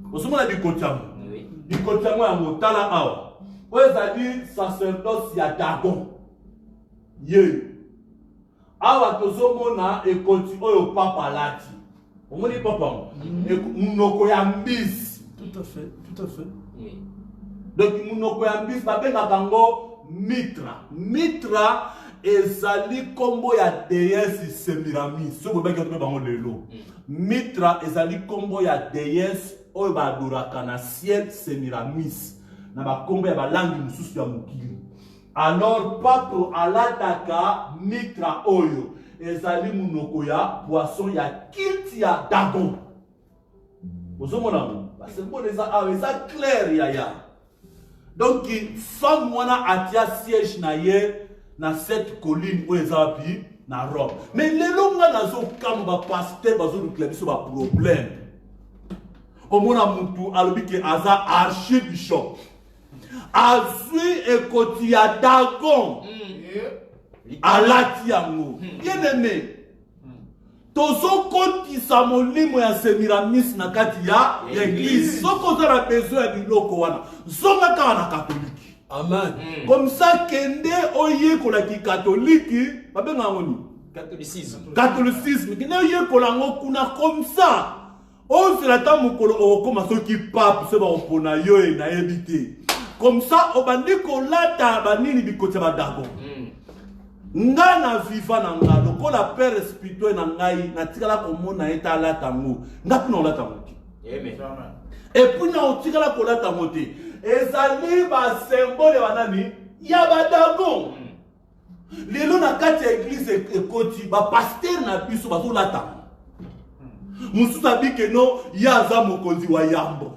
Vous avez dit bikoti? Oui. Bikoti, il y a un tala awa. Vous avez dit, sacerdoce, il y a Dagon. Yé. Awa, vous avez dit, bikoti, il y a un papa lati. Vous avez dit, papa? Nous avons bis.
Tout à fait, tout à fait.
Oui. Donc, nous avons bis, Mitra. Mitra. Ezali kombo ya déesse Semiramis. Ce que vous avez Mitra ezali kombo ya déesse oyo ba adoraka na ciel Semiramis. Na ba kombo ya ba langi mususu ya mokili. Alors pape alataka Mitra oyo ezali munoko ya poisson ya kilti ya Dagon. Ozomona ba symbole eza clair ya. Donc femme wana atia siège na ye na cette colline où ils ont pu na Rome. Mais les longs nazo comme ba pasteur bazo réclamer sur ba problème. Au mona mutu alobi ke aza archbishop. Azui ekoti ya Dagon. Alati yango. Bien aimé. Tozo koti sa molimo ya Semiramis na kati ya église. Soko za na besoin ya biloko wana. Zonga ka na catholique.
Amen.
Comme ça, kende oye kolaki catholique, babe ngoni.
Catholicisme.
Catholicisme. Kende oye kolango kuna comme ça. On se l'attend mukolo o comme ceux qui pape se ba opona yo e na ebité. Comme ça, obandi kolata banini bikoti ba Dagon. Nga na viva na nga lokola père spirituel na ngai na tikala komona eta lata ngo. Nga pina lata ngo.
Amen.
Et puis na otikala kolata ngote. Ezali ba symbole banani ya ba Dagon. Lelo na kati ya église ekoti ba pasteur na biso bazo lata. Mususu abike no ya za mokonzi wa yambo.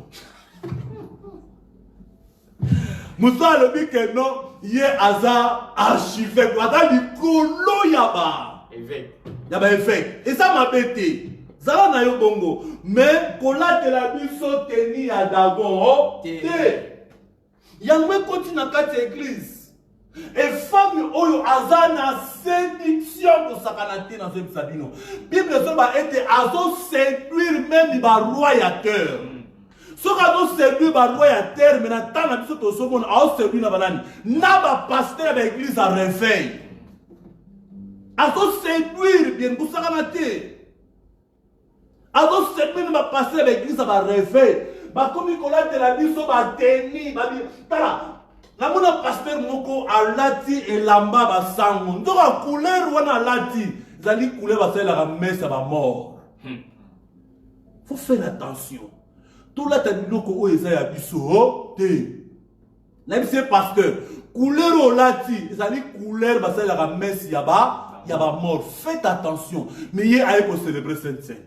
Mususu alobike no ye aza archevêque aza likolo ya ba évêque. Ya ba évêque. Et ça m'a bêté. Zala na yo bongo. Mais kolatela biso teni ya Dagon te. Yangwe continue na kati église. Et femme oyo azana séduction pour sakanate dans ce sabino. Bible soba était azo séduire même ba royateur. Ce azo séduire ba royateur mais na tant na biso to somon azo séduire na balani. Na ba pasteur ba église a réveil. Azo séduire bien pour sakanate. Azo séduire ba pasteur ba église a réveil. Ba komi kola de la biso ba teni ba bi tala na mona pasteur moko alati elamba ba sango ndoka couleur wana alati zali couleur ba sala la messe ba mort. Faut faire attention. Tout là ta biloko o eza ya biso te. Na bise pasteur couleur olati zali couleur ba sala la messe ya ba mort. Faites attention. Mais hier aille pour célébrer Sainte-Seine.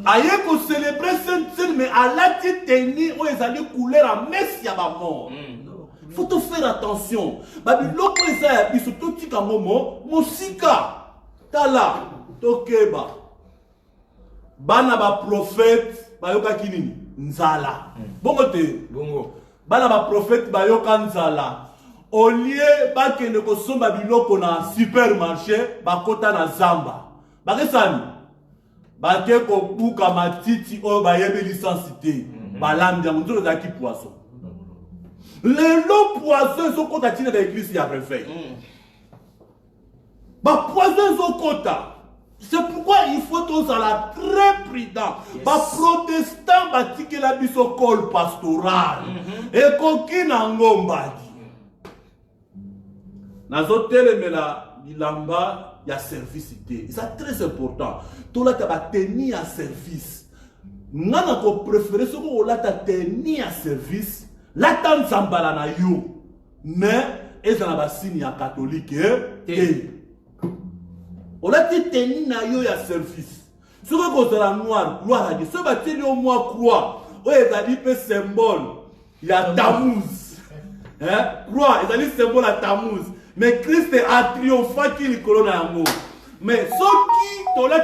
Aïe pour célébrer Sainte-Seine, mais à la teni où ils allaient couler à messe ya ba mort. Faut te faire attention. Babi loko eza biso to tika momo musika tala tokeba. Bana ba prophète bayoka kinini nzala. Bongo te.
Bongo.
Bana ba prophète bayoka nzala. Au lieu bakende ko somba biloko na supermarché bakota na zamba. Bakesani bake ko buka matiti o ba yebe licencité balambi ya munzo za ki poisson le lo poisson so kota tina de l'église ya réveil ba poisson so kota. C'est pourquoi il faut tous être très prudent. Ba protestant ba tike la biso col pastoral et kokina ngombadi nazo telemela bilamba il y a service. C'est très important. Tout là, tu as tenu à service. Nous avons préféré ce qu'on a tenu à service. La tante s'emballa na yo. Mais et ça n'a signe à catholique. On a dit tenir na yo ya service. Ce que la noir, gloire à Dieu. Ce que tu au moins croix. Oh, ils ont dit peu symbole. Il y a Tammuz. Croix, ils ont dit symbole à Tammuz. Mais Christ a triomphé qu'il est colonne d'amour. Mais ceux qui t'ont la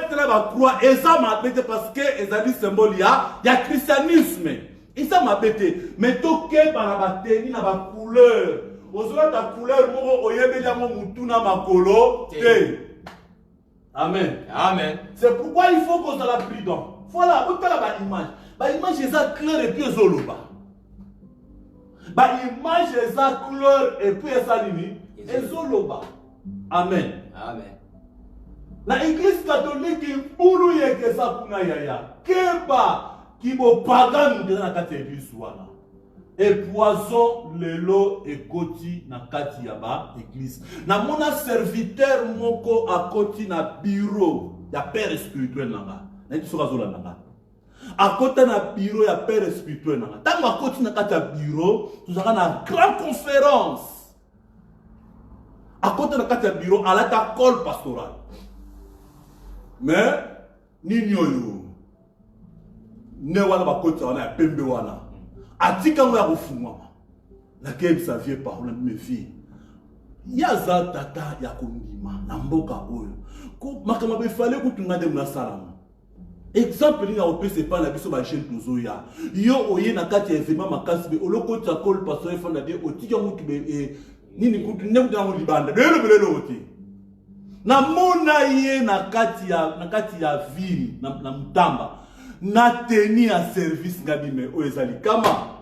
croix, et ça m'a bêté parce que ils ont dit symbole, il y a christianisme. Et ça m'a bêté. Mais toqué par la tenue, la couleur. Aujourd'hui, ta couleur, moi, ma colo. Amen.
Amen.
C'est pourquoi il faut qu'on soit la prudent. Voilà, vous avez l'image. L'image est ça claire et puis zoloba. L'image est ça claire et puis ça limite. Et zoloba. Amen.
Amen.
La église catholique, il y a que ça pour yaya. Keba qui est pagan dans la catégorie soit. Et poison lelo et koti na kati yaba église. Na mona serviteur moko a koti na bureau ya père spirituel nanga. Na ti soka zola nanga. A kota na bureau ya père spirituel nanga. Tango a koti na kati ya bureau, nous avons na grande conférence. A kota na kati ya bureau à la ta col pastoral. Mais ni nyoyo. Ne wana ba koti wana ya pembe wana. Atika ngo ya kufungwa na kebisa vie parole me vie yaza tata ya kondima na mboka oyo ko makama be fale kutunga de na salama exemple ni na opese pa na biso ba chaîne tozoya yo oye na kati ya événement makasi be oloko ta col pasteur fanda de otika mutu be nini kutu ne kutu na libanda lelo oti na mona ye na kati ya ville na mtamba na teni à service ngabime oezali kama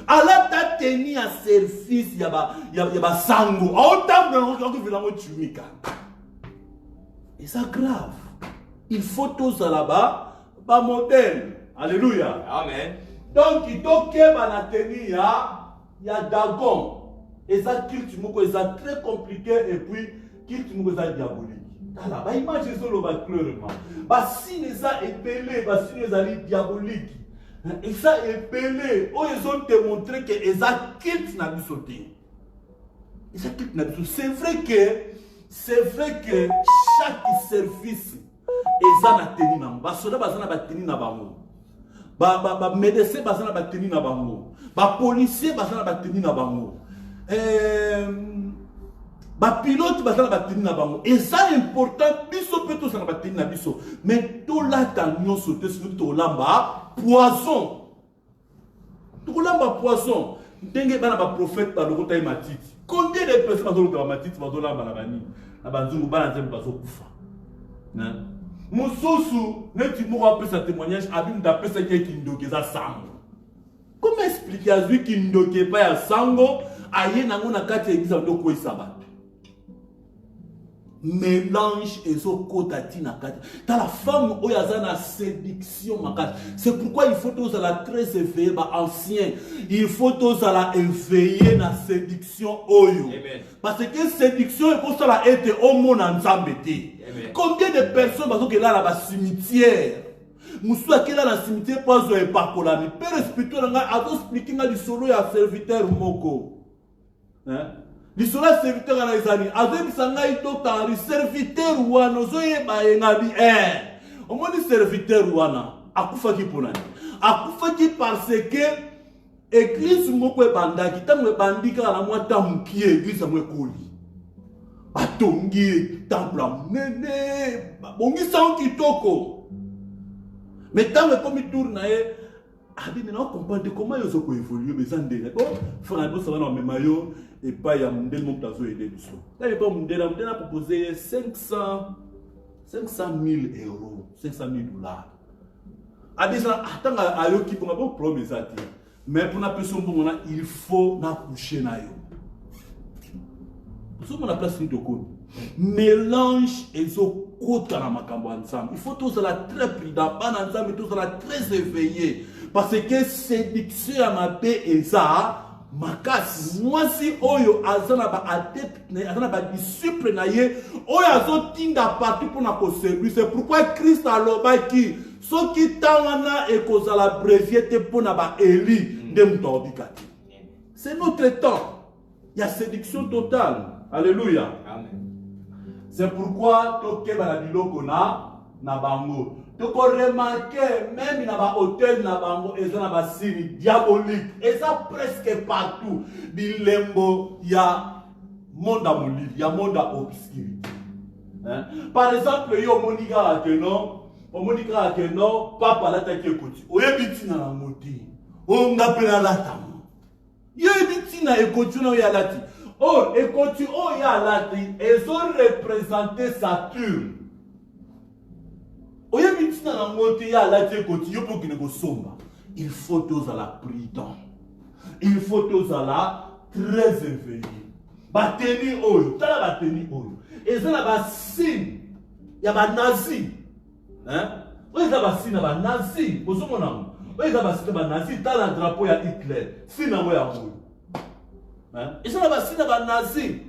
ala ta teni à service yaba sango autant que vilango chumika et ça grave il faut tous là-bas ba modèle alléluia
Amen.
donc il doit que na teni ya dagon et ça culte moko est très compliqué et puis culte moko est diabolique. Là, bah image solo va clairement. Bah si les a épelé, bah si les a diabolique. Et ça épelé, oh ils ont te montré que les a quitte n'a pas sauté. Ils a quitte n'a pas sauté. C'est vrai que chaque service ils a tenu na ba soda ba na ba tenu na bango. Ba médecin ba na ba tenu na bango. Ba policier ba na ba tenu na bango. Ba pilote bazala batini na bango et ça important biso peto ça na batini na biso mais to la tanyo sauter sur to lamba poison ndenge bana ba prophète ba lokota matiti combien de personnes bazolo matiti bazolo lamba na bani na banzungu bana nzembe bazokufa na mususu neti mo apesa témoignage abim da pesa ki kindokeza sango comment expliquer à lui kindoke pa ya sango aye nango na kati ya église ndoko isaba mélange et so kotati na kati. T'as la femme où il y a la séduction makati. C'est pourquoi il faut tous à la très éveillé ba ancien. Il faut tous à la éveiller na séduction oyo. Parce que séduction est pour ça la être au monde en zambété. Combien de personnes parce que là là cimetière. Moussa qui là la cimetière pas zo et pas kolami. Père spirituel nga a expliqué nga du solo ya serviteur moko. Hein? L'histoire serviteur à l'Isani, avec Sangaï Totan, le serviteur Ouana, Zoé Baengabi, au moins le serviteur Ouana, Akufaki Ponani. Akufaki parce que l'église Mokwe Banda, qui t'a me bandika à la moitié Tamuki, l'église à Mwekoli. Batongi, temple à Nene, Bongi Sanki Toko. Mais tant que comme il tourne, Abi maintenant comprendre comment ils ont évolué mais ça ndé bon Fernando ça va dans mes maillots et pas ya mundel mon tazo aider du son là il pas mundel a proposé 500 000 euros 500 000 dollars Abi ça attends ayo qui pour bon problème ça mais pour na personne bon il faut na coucher na yo sur mon place ni toko mélange et zo kota na makambo ensemble il faut tous la très prudent pas ensemble tous la très éveillé parce que séduction à ma paix et ça makasi moi si oyo azana ba adepte azana ba disciple na ye oyo azotinga partout pour na ko servir c'est pourquoi Christ alobaki soki tangana et kozala breviete pour na ba eli ndem tobikati c'est notre temps Il y a séduction totale. Alléluia.
Amen.
C'est pourquoi toke balabilo kona na bango. Toko remarquer même na ba hôtel na bango et na ba signe diabolique. Et ça presque partout. Bilembo ya monde amuli, ya monde obscurité. Hein? Par exemple, yo monika que non, papa la take ekoti. Oyebiti na moti. O ngapela la tam. Yebiti na ekoti na ya lati. Oh, ekoti o ya lati, ils ont représenté Saturne. Oyebiti na moti ya lati ekoti yo pour kine ko somba. Il faut tous à la prudent. Il faut tous à la très éveillé. Bateni oyo, tala bateni oyo. Et ça là signe, il y a ba nazi. Hein? Oui, ça va signe ba nazi. Vous savez mon oui, ça va signe ba nazi, tala drapeau ya Hitler. Signe moi ya oyo. Hein? Et ça là ba signe ba nazi.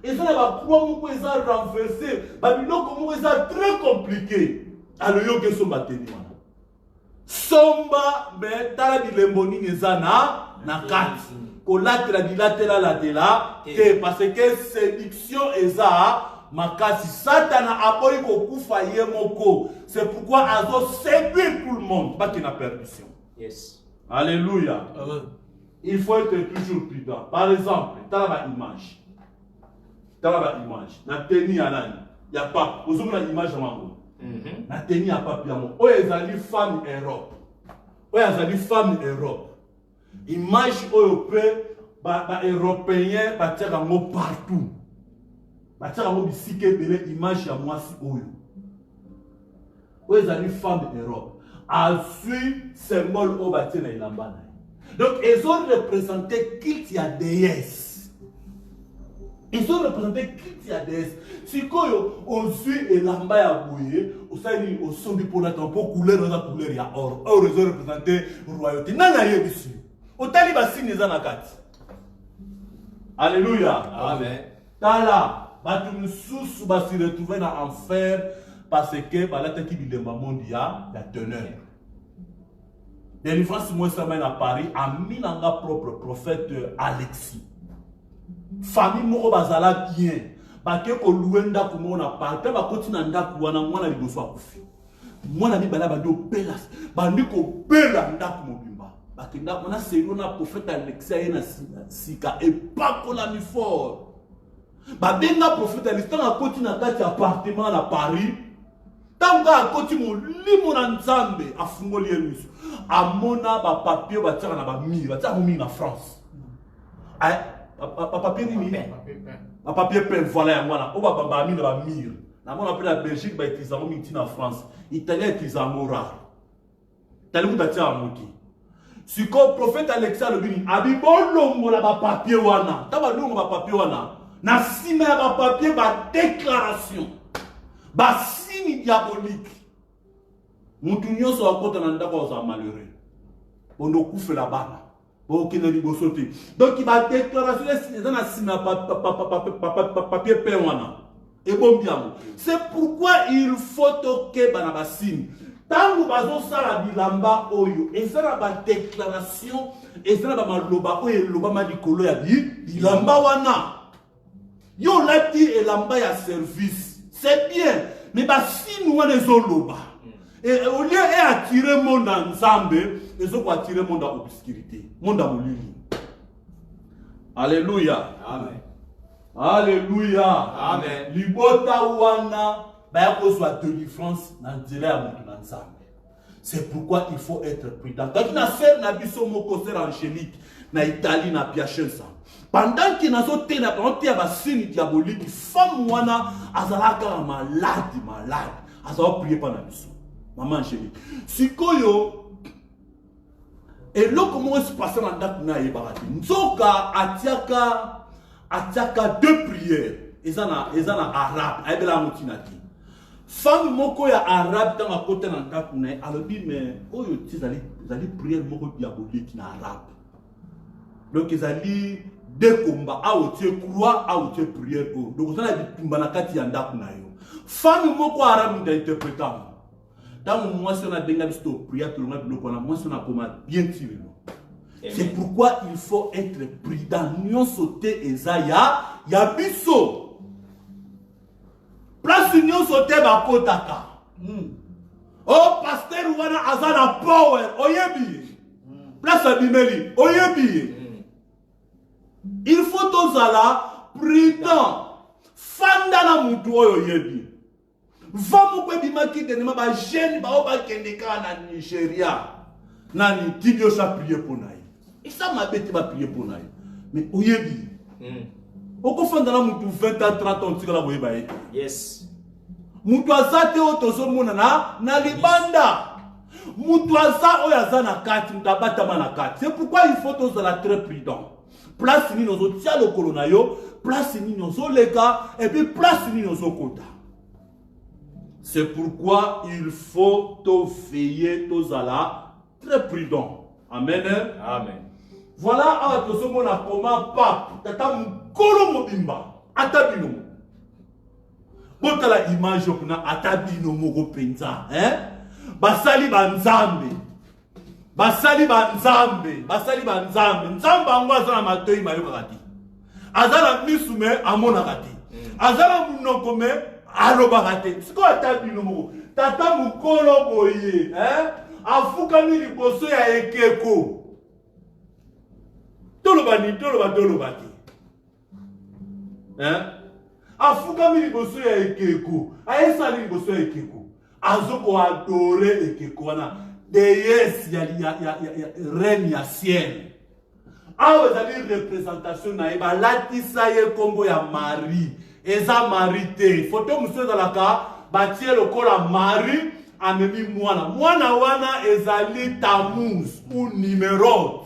Et ça là ba croix mo ko ça renversé, ba biloko mo ça très compliqué. Alors yo que so bateni wana. Somba mais tala bilemboni nezana na kati. Kolatela bilatela la tela parce que séduction eza makasi satana aboyi kokufa ye moko. C'est pourquoi azo séduire tout le monde pas qu'il n'a perdition.
Yes.
Alléluia.
Amen.
Il faut être toujours prudent. Par exemple, tala ba image. Tala ba image. Na teni ya nani? Ya pas. Vous avez l'image mango. Na teni ya pas bien mon. Oyo ezali femme Europe. Oyo ezali femme Europe. Image européenne, européen, batia yango partout. Batia yango bisike bele image ya mwasi oyo. Oyo ezali femme Europe. Azui symbole o batia na ilamba na. Donc ils ont représenté culte ya déesse. Ils ont représenté culte ya déesse. Sikoyo ozui elamba ya boye, osali osombi pour la tempo couleur ya or. Or ils ont représenté royauté. Nana yebisu. Otali basini za nakati. Alléluia.
Amen.
Tala, batu msusu basi retrouver na enfer parce que balata ki bilemba mondia la teneur. Délivrance moi ça mène à Paris à minanga propre prophète Alexis. Famille moko bazala bien. Bake ko luenda ko mona parti ba kotina ndaku wana mwana liboso akufi. Mwana ni bala bando pelas, bandiko pela ndaku mobimba. Bakenda mona selo na prophète Alexis ayena sika et pas ko la mi fort. Ba benga prophète Alexis na kotina kati appartement na Paris. Tanga akoti mo limo na nzambe afungoli emiso. Amona ba papier ba tira na ba mire, ba tira mo mire na France. Ay papier ni mire. Un papier peint, voilà, voilà. On va pas mis dans la mire. Là, on appelle la Belgique, bah, ils ont mis en France. Italien, ils ont rare. T'as le monde à tirer à moquer. Si le prophète Alexandre le dit, Abibon l'homme la papier wana. T'as pas l'homme la papier wana. Na signe la papier, ba déclaration, ba signe diabolique. Mon tunnel sur la côte en andako aux malheureux. On nous couffe la balle. Donc il va déclaration papier pewana. Et bon bien. C'est pourquoi il faut que banabasine. Tant que bazo sala bilamba oyo, et ça la déclaration, et ça la maloba oyo loba madikolo ya bilamba wana. Yo lati et lamba ya service. C'est bien, mais basine wana ezoloba. Et au lieu d'attirer le monde en ensemble, ils ont attiré le monde en obscurité. Monde en molili. Alléluia.
Amen.
Alléluia.
Amen.
Libota wana, ba ko soit délivrance dans dire à monde ensemble. C'est pourquoi il faut être prudent. Quand on a fait na biso mo concert angélique na Italie na Piacenza. Pendant qu'il n'a sauté na pendant ya ba signe diabolique, femme wana azalaka malade. Azala prier pendant biso. Maman angélique. Sikoyo et là comment se passe dans la yebati. Nzoka atiaka deux prières. Ezana arabe. Aibela mutinati. Femme moko ya arabe dans la côté dans la kuna alobi mais oyo tizali prière moko diabolique na arabe. Donc ezali deux combats a otie croix a otie prière. Donc ça na bitumba na kati ya ndaku na yo. Femme moko arabe d'interprétant. Dans moi si on a bien visto prière tout le monde bloque on a moi si on a comment bien tiré. C'est pourquoi il faut être prudent. Nous sauter Ezaya, Yabiso. Place nous sauter Bakotaka. Oh, pasteur Wana Azana Power, Oyebi. Place Abimeli, Oyebi. Il faut tous ala prudent. Fandana mutu Oyebi. Va mukwe bimaki tenema ba jeune ba oba kendeka na Nigeria. Nani tibio sa prier pour naï. Et ça m'a bête ma prier pour naï. Mais Oyebi. Oko fandana mutu 20 ans 30 ans tikala boyeba.
Yes.
Mutu azate otozo mona na libanda. Mutu aza oyaza na kati mutabata na kati. C'est pourquoi il faut tous la très prudent. Place ni nozo tia le kolonayo, place ni nozo leka et puis place ni nozo kota. C'est pourquoi il faut te veiller tous à la très prudent. Amen.
Amen.
Voilà à tozo mona comment pape tata mukolo mobimba atabino. Bota la image kuna atabino moko penza, hein? Basali banzambe. Basali banzambe, basali banzambe. Nzamba ngo azana matoi mayo kati. Azana misume amona kati. Azana munoko me aloba kati. Siko atabino moko. Tata mukolo boye, hein? Afuka ni liboso ya ekeko. Toloba ki. Hein? Afuka mi liboso ya ekeko. Aesa li liboso ya ekeko. Azoko adore ekeko wana. Déesse ya reine ya ciel. Awe zali représentation na eba latisa ye kombo ya Marie. Eza Marie te. Photo muso zalaka batie lokola Marie amemi mwana. Mwana wana ezali Tammuz ou Nimrod.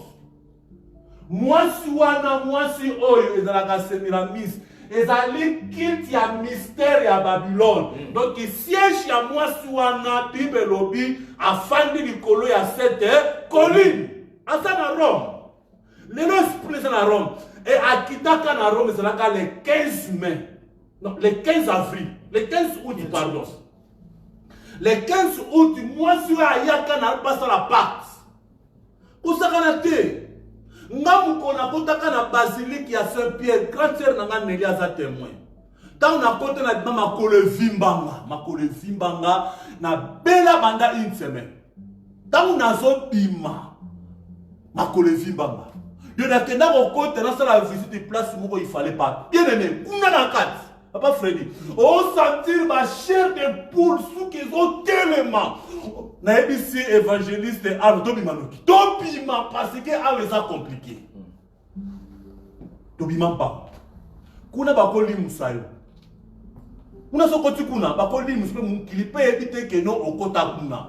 Mwasi wana mwasi oyo ezalaka Semiramis. Ezali kit ya mystère ya Babylone. Donc siège ya mwasi wana Bible lobi afandi likolo ya cette colline. Asa na Rome. Lelo esprit na Rome. Et akitaka na Rome ezalaka le 15 mai. Non, le 15 avril. Le 15 août, pardon. Le 15 août, mwasi wa ayaka na basa la Pâques. Kusaka na te. Ngamu kona kotaka na basilique ya Saint-Pierre, grand sœur nanga Nelly aza témoin. Tant na kota na makolo vimbanga na bela banda une semaine. Tant na zo bima makolo vimbanga. Yo na kenda ko kota na sala visite place moko il fallait pas. Bien aimé, kuna na kati. Papa Freddy, on sentir ma chair de poule sous qu'ils ont tellement. Na ebisi évangéliste alo tobima noki tobima parce que alo eza compliqué tobima pa kuna bakoli musayo kuna sokoti kuna bakoli musayo mukilipe ebite keno okota kuna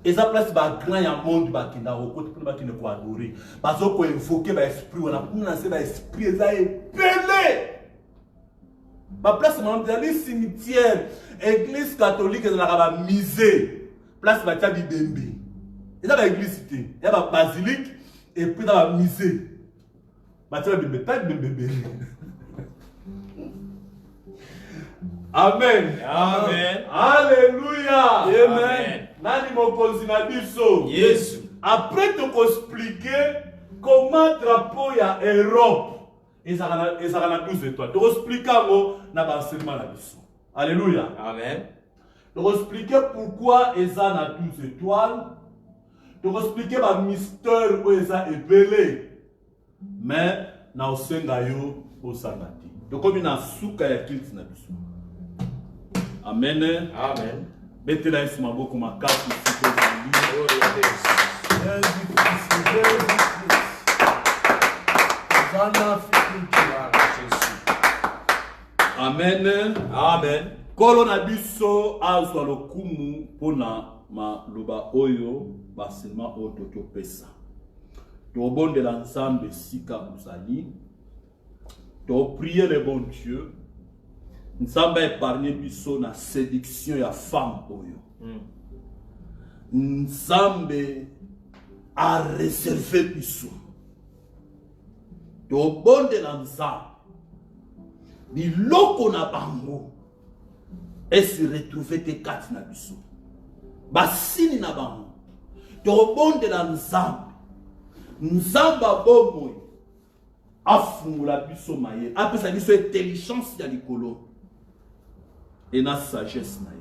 eza place ba grand ya monde bakina okota kuna bakine ko adorer bazoko invoquer ba esprit wana kuna se ba esprit eza epele ba place mondiale cimetière église catholique dans la misée place batia bibembe et dans l'église cité il y a la basilique et puis dans la misée batia bibembe pas bibembe. Amen.
Amen.
Alléluia.
Amen.
Nani mokonzi na biso
Yesu.
après te expliquer comment drapeau ya Europe ezaka na 12 étoiles te expliquer ngo na ba enseignement na biso. Alléluia.
Amen.
De expliquer pourquoi Eza a 12 étoiles. De expliquer le mystère où Eza est belé. Mais, na osenga yo osangati. Donc, comme il y a souka ya kilt na biso. Amen.
Amen.
Betela isi maboko makati. Amen.
Amen.
Kolo na biso azwa lokumu pona maloba oyo baselma oyo tokopesa. Tobondela nzambe sika muzali. To prier le bon Dieu. Nzambe épargné biso na séduction ya femme oyo. Nzambe a réservé biso. Tobondela nzambe. Biloko na bango. Et se retrouver te kati na biso. Basini na bango. Tobonde la nzambe. Nzamba bomoy. Afungula biso maye. Apesa biso intelligence ya likolo. Et na sagesse na ye.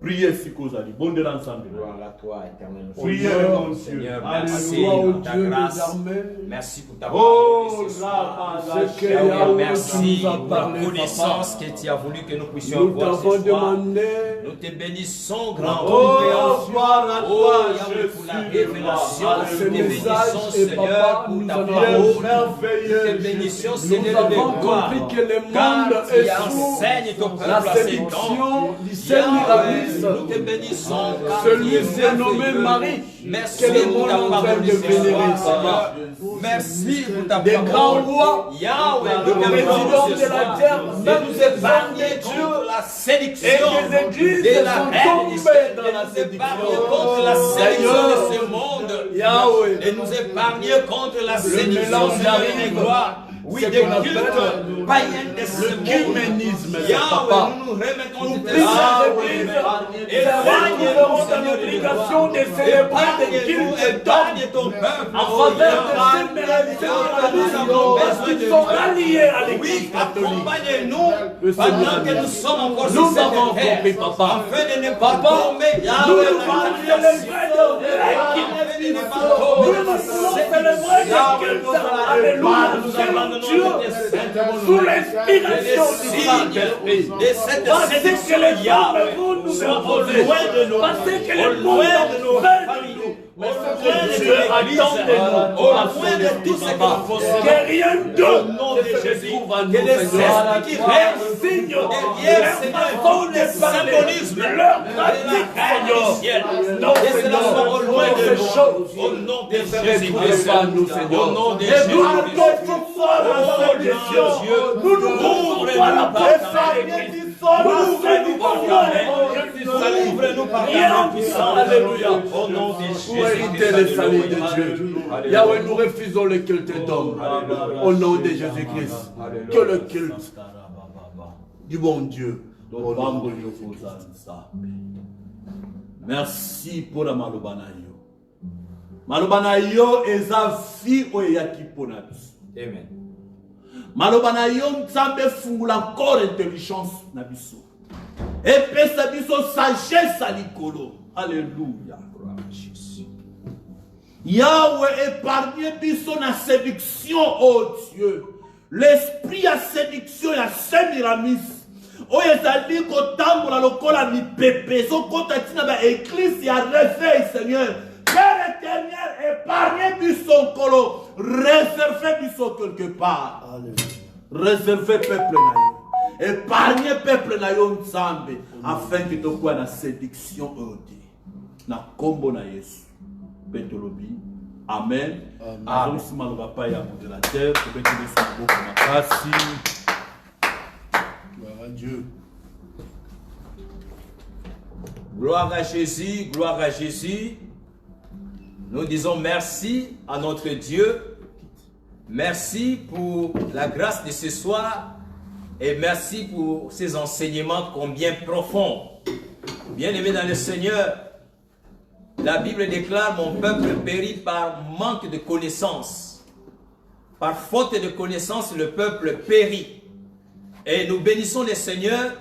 Priez si cause ali. Bon de l'ensemble.
Gloire à toi, éternel.
Priez mon Dieu.
Seigneur, merci
Alléluia au
pour ta
Dieu
grâce.
des armées.
Merci pour ta
Oh,
parole ce soir.
Yahweh,
Merci
tu nous as
pour la
parlé,
connaissance
Papa.
que tu as voulu que nous puissions
Nous
avoir
t'avons
ce soir.
demandé.
Nous te bénissons, grand
Oh,
Père.
gloire à
Oh,
toi,
Yahweh, pour la
Jésus.
révélation.
Ce
Nous te
message,
bénissons,
et
Seigneur,
Papa,
pour
nous
ta
en
parole.
avons
Nous te
merveilleux.
bénissons,
Nous
Seigneur de
avons
gloire.
compris que le
Car
monde
tu
est sous
enseignes ton peuple
la
à ses
séduction
dons.
du
Yahweh,
Sémiramis.
nous te bénissons. car
Celui
tu es
s'est nommé
merveilleux.
Marie.
Merci
Que le
pour
monde
ta
est en train
parole
de
ce
vénérer,
soir,
Papa.
Seigneur. Merci pour ta
Des
parole.
grands rois,
Yahweh,
le
nous te
président
bénissons
de
ce
la
soir.
terre,
Et
même
nous
des hommes
épargner
de Dieu.
contre la
Et
séduction
des églises
de la
sont
haine
tombées
du
dans la
nous
séduction.
épargner contre la séduction de ce monde.
Yahweh,
Et nous épargner contre la séduction
mélange
de
arrive.
la gloire. Oui,
C'est
des
qu'on appelle
cultes païens de ce monde.
l'œcuménisme,
Yahweh,
Papa.
nous nous remettons
Nous
de
prions
tes
les églises.
épargne-nous,
Nous avons
Seigneur de
l'obligation
gloire.
de célébrer des
Épargne-nous,
cultes
épargne
d'hommes
ton peuple.
en faveur de ces méradités parce qu'ils sont alliés à
Oui,
l'église catholique.
accompagne-nous pendant que nous sommes encore sur
Nous
cette
avons
terre,
compris, Papa.
afin de ne pas tomber
Nous
Yahweh,
nous
dans la
voulons célébrer de l'église.
afin de ne pas
Nous
tomber
nous
dans la
voulons
séduction.
célébrer des cultes. Alléluia.
Nous abandonnons
Dieu,
tes saintes
sous l'inspiration du
signes
Saint-Esprit.
de cette
Parce que
séduction,
les hommes
Yahweh,
vont nous
soient au
imposer.
loin de nous,
Parce que
au
les
loin
monde
de nos
veulent de
familles,
nous.
au loin de
Dieu
l'église,
attend de nous.
au loin de tout ce que nous possédons.
Que rien
Au
d'autre
nom
ne
de
se
Jésus,
trouve en
que
nous,
les
Seigneur.
esprits qui restent
Signe
derrière,
leur
Seigneur,
façon
tous les
de parler,
symbolismes
leur
de
pratique,
la haine du
Seigneur.
ciel.
Non,
Et cela soit au loin de
ces
nous.
choses.
Au nom de
Ne
Jésus-Christ.
pas nous, Seigneur.
Au nom de
Et nous nous
Jésus-Christ.
confessons la solution. Nous nous confessons à la personne. Ouvre-nous par
Ouvre-nous par
Rien
ta
puissant.
puissance.
Alléluia.
Au nom de
Pour hériter le
Jésus-Christ.
salut de Dieu. Yahweh, nous refusons le culte d'homme. Au nom de Jésus-Christ. Que le culte du bon Dieu. Au nom de Jésus-Christ.
Merci pour la maloba na yo. Maloba na yo eza fi oyaki pona biso.
Amen.
Maloba na yo nzambe fungula encore intelligence na biso. Epesa biso sagesse à likolo. Alléluia. Yahweh épargne biso na séduction, oh Dieu. L'esprit à séduction ya Sémiramis. Oyo ezali kotambola lokola mipepe ezokota ntina baeglise ya réveil, Seigneur. Père éternel, épargnez biso nkolo, réservez biso quelque part. Réservez peuple na yo, épargnez peuple na yo nzambe, afin que tokuwa na séduction oyo te. Na kombo na Yesu mpe tolobi amen. Azongisima loba pa ya modérateur tobeteli so maboko makasi.
Gloire à Dieu.
Gloire à Jésus, gloire à Jésus. Nous disons merci à notre Dieu. Merci pour la grâce de ce soir et merci pour ces enseignements combien profonds. Bien-aimés dans le Seigneur, la Bible déclare: mon peuple périt par manque de connaissance. Par faute de connaissance, le peuple périt. Et nous bénissons le Seigneur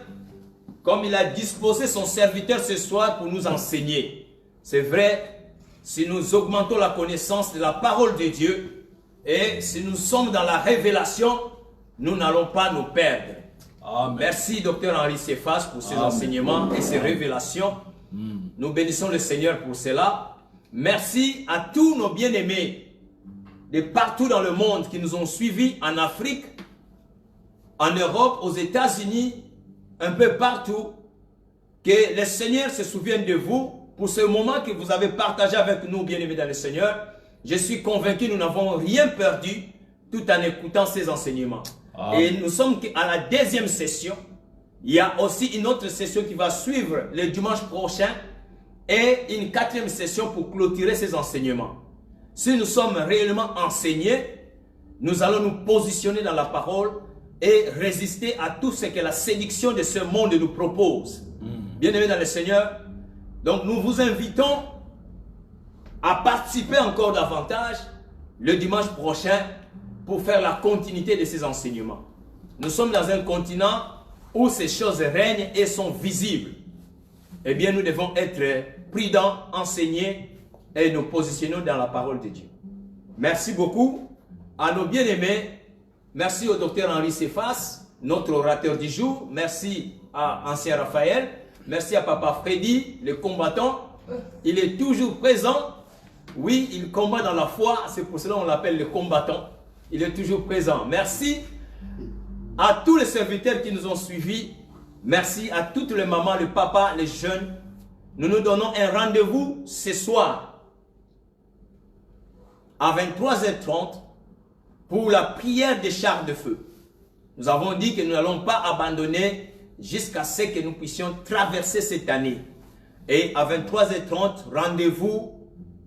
comme il a disposé son serviteur ce soir pour nous enseigner. C'est vrai, si nous augmentons la connaissance de la parole de Dieu et si nous sommes dans la révélation, nous n'allons pas nous perdre. Amen. Merci Dr Henri Cephas pour ces enseignements et ces révélations. Nous bénissons le Seigneur pour cela. Merci à tous nos bien-aimés de partout dans le monde qui nous ont suivis en Afrique, en Europe, aux États-Unis, un peu partout. Que le Seigneur se souvienne de vous pour ce moment que vous avez partagé avec nous, bien-aimés dans le Seigneur. Je suis convaincu que nous n'avons rien perdu tout en écoutant ces enseignements. Amen. Et nous sommes à la deuxième session. Il y a aussi une autre session qui va suivre le dimanche prochain et une quatrième session pour clôturer ces enseignements. Si nous sommes réellement enseignés, nous allons nous positionner dans la parole et résister à tout ce que la séduction de ce monde nous propose. Bien-aimés dans le Seigneur, donc nous vous invitons à participer encore davantage le dimanche prochain pour faire la continuité de ces enseignements. Nous sommes dans un continent où ces choses règnent et sont visibles. Eh bien, nous devons être prudents, enseignés et nous positionner dans la parole de Dieu. Merci beaucoup à nos bien-aimés. Merci au docteur Henri Cephas, notre orateur du jour. Merci à Ancien Raphaël. Merci à Papa Freddy, le combattant. Il est toujours présent. Oui, il combat dans la foi. C'est pour cela qu'on l'appelle le combattant. Il est toujours présent. Merci à tous les serviteurs qui nous ont suivis. Merci à toutes les mamans, les papas, les jeunes. Nous nous donnons un rendez-vous ce soir à 23h30 pour la prière des chars de feu. Nous avons dit que nous n'allons pas abandonner jusqu'à ce que nous puissions traverser cette année. Et à 23h30, rendez-vous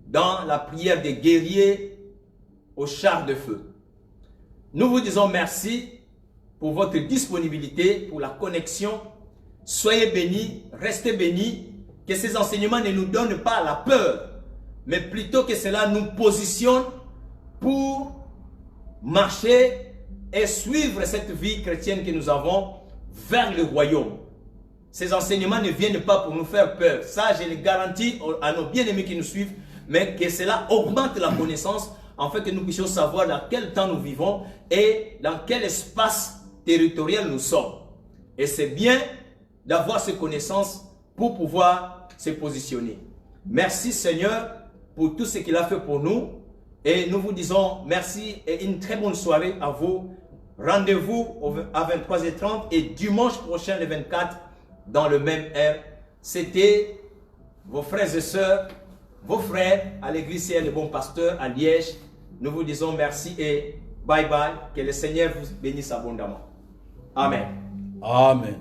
dans la prière des guerriers aux chars de feu. Nous vous disons merci pour votre disponibilité, pour la connexion. Soyez bénis, restez bénis. Que ces enseignements ne nous donnent pas la peur, mais plutôt que cela nous positionne pour marcher et suivre cette vie chrétienne que nous avons vers le royaume. Ces enseignements ne viennent pas pour nous faire peur. Ça, je le garantis à nos bien-aimés qui nous suivent, mais que cela augmente la connaissance afin que nous puissions savoir dans quel temps nous vivons et dans quel espace territorial nous sommes. Et c'est bien d'avoir ces connaissances pour pouvoir se positionner. Merci Seigneur pour tout ce qu'il a fait pour nous. Et nous vous disons merci et une très bonne soirée à vous. Rendez-vous à 23h30 et dimanche prochain le 24 dans le même heure. C'était vos frères et sœurs, vos frères à l'église et le bon pasteur à Liège. Nous vous disons merci et bye bye. Que le Seigneur vous bénisse abondamment. Amen.
Amen.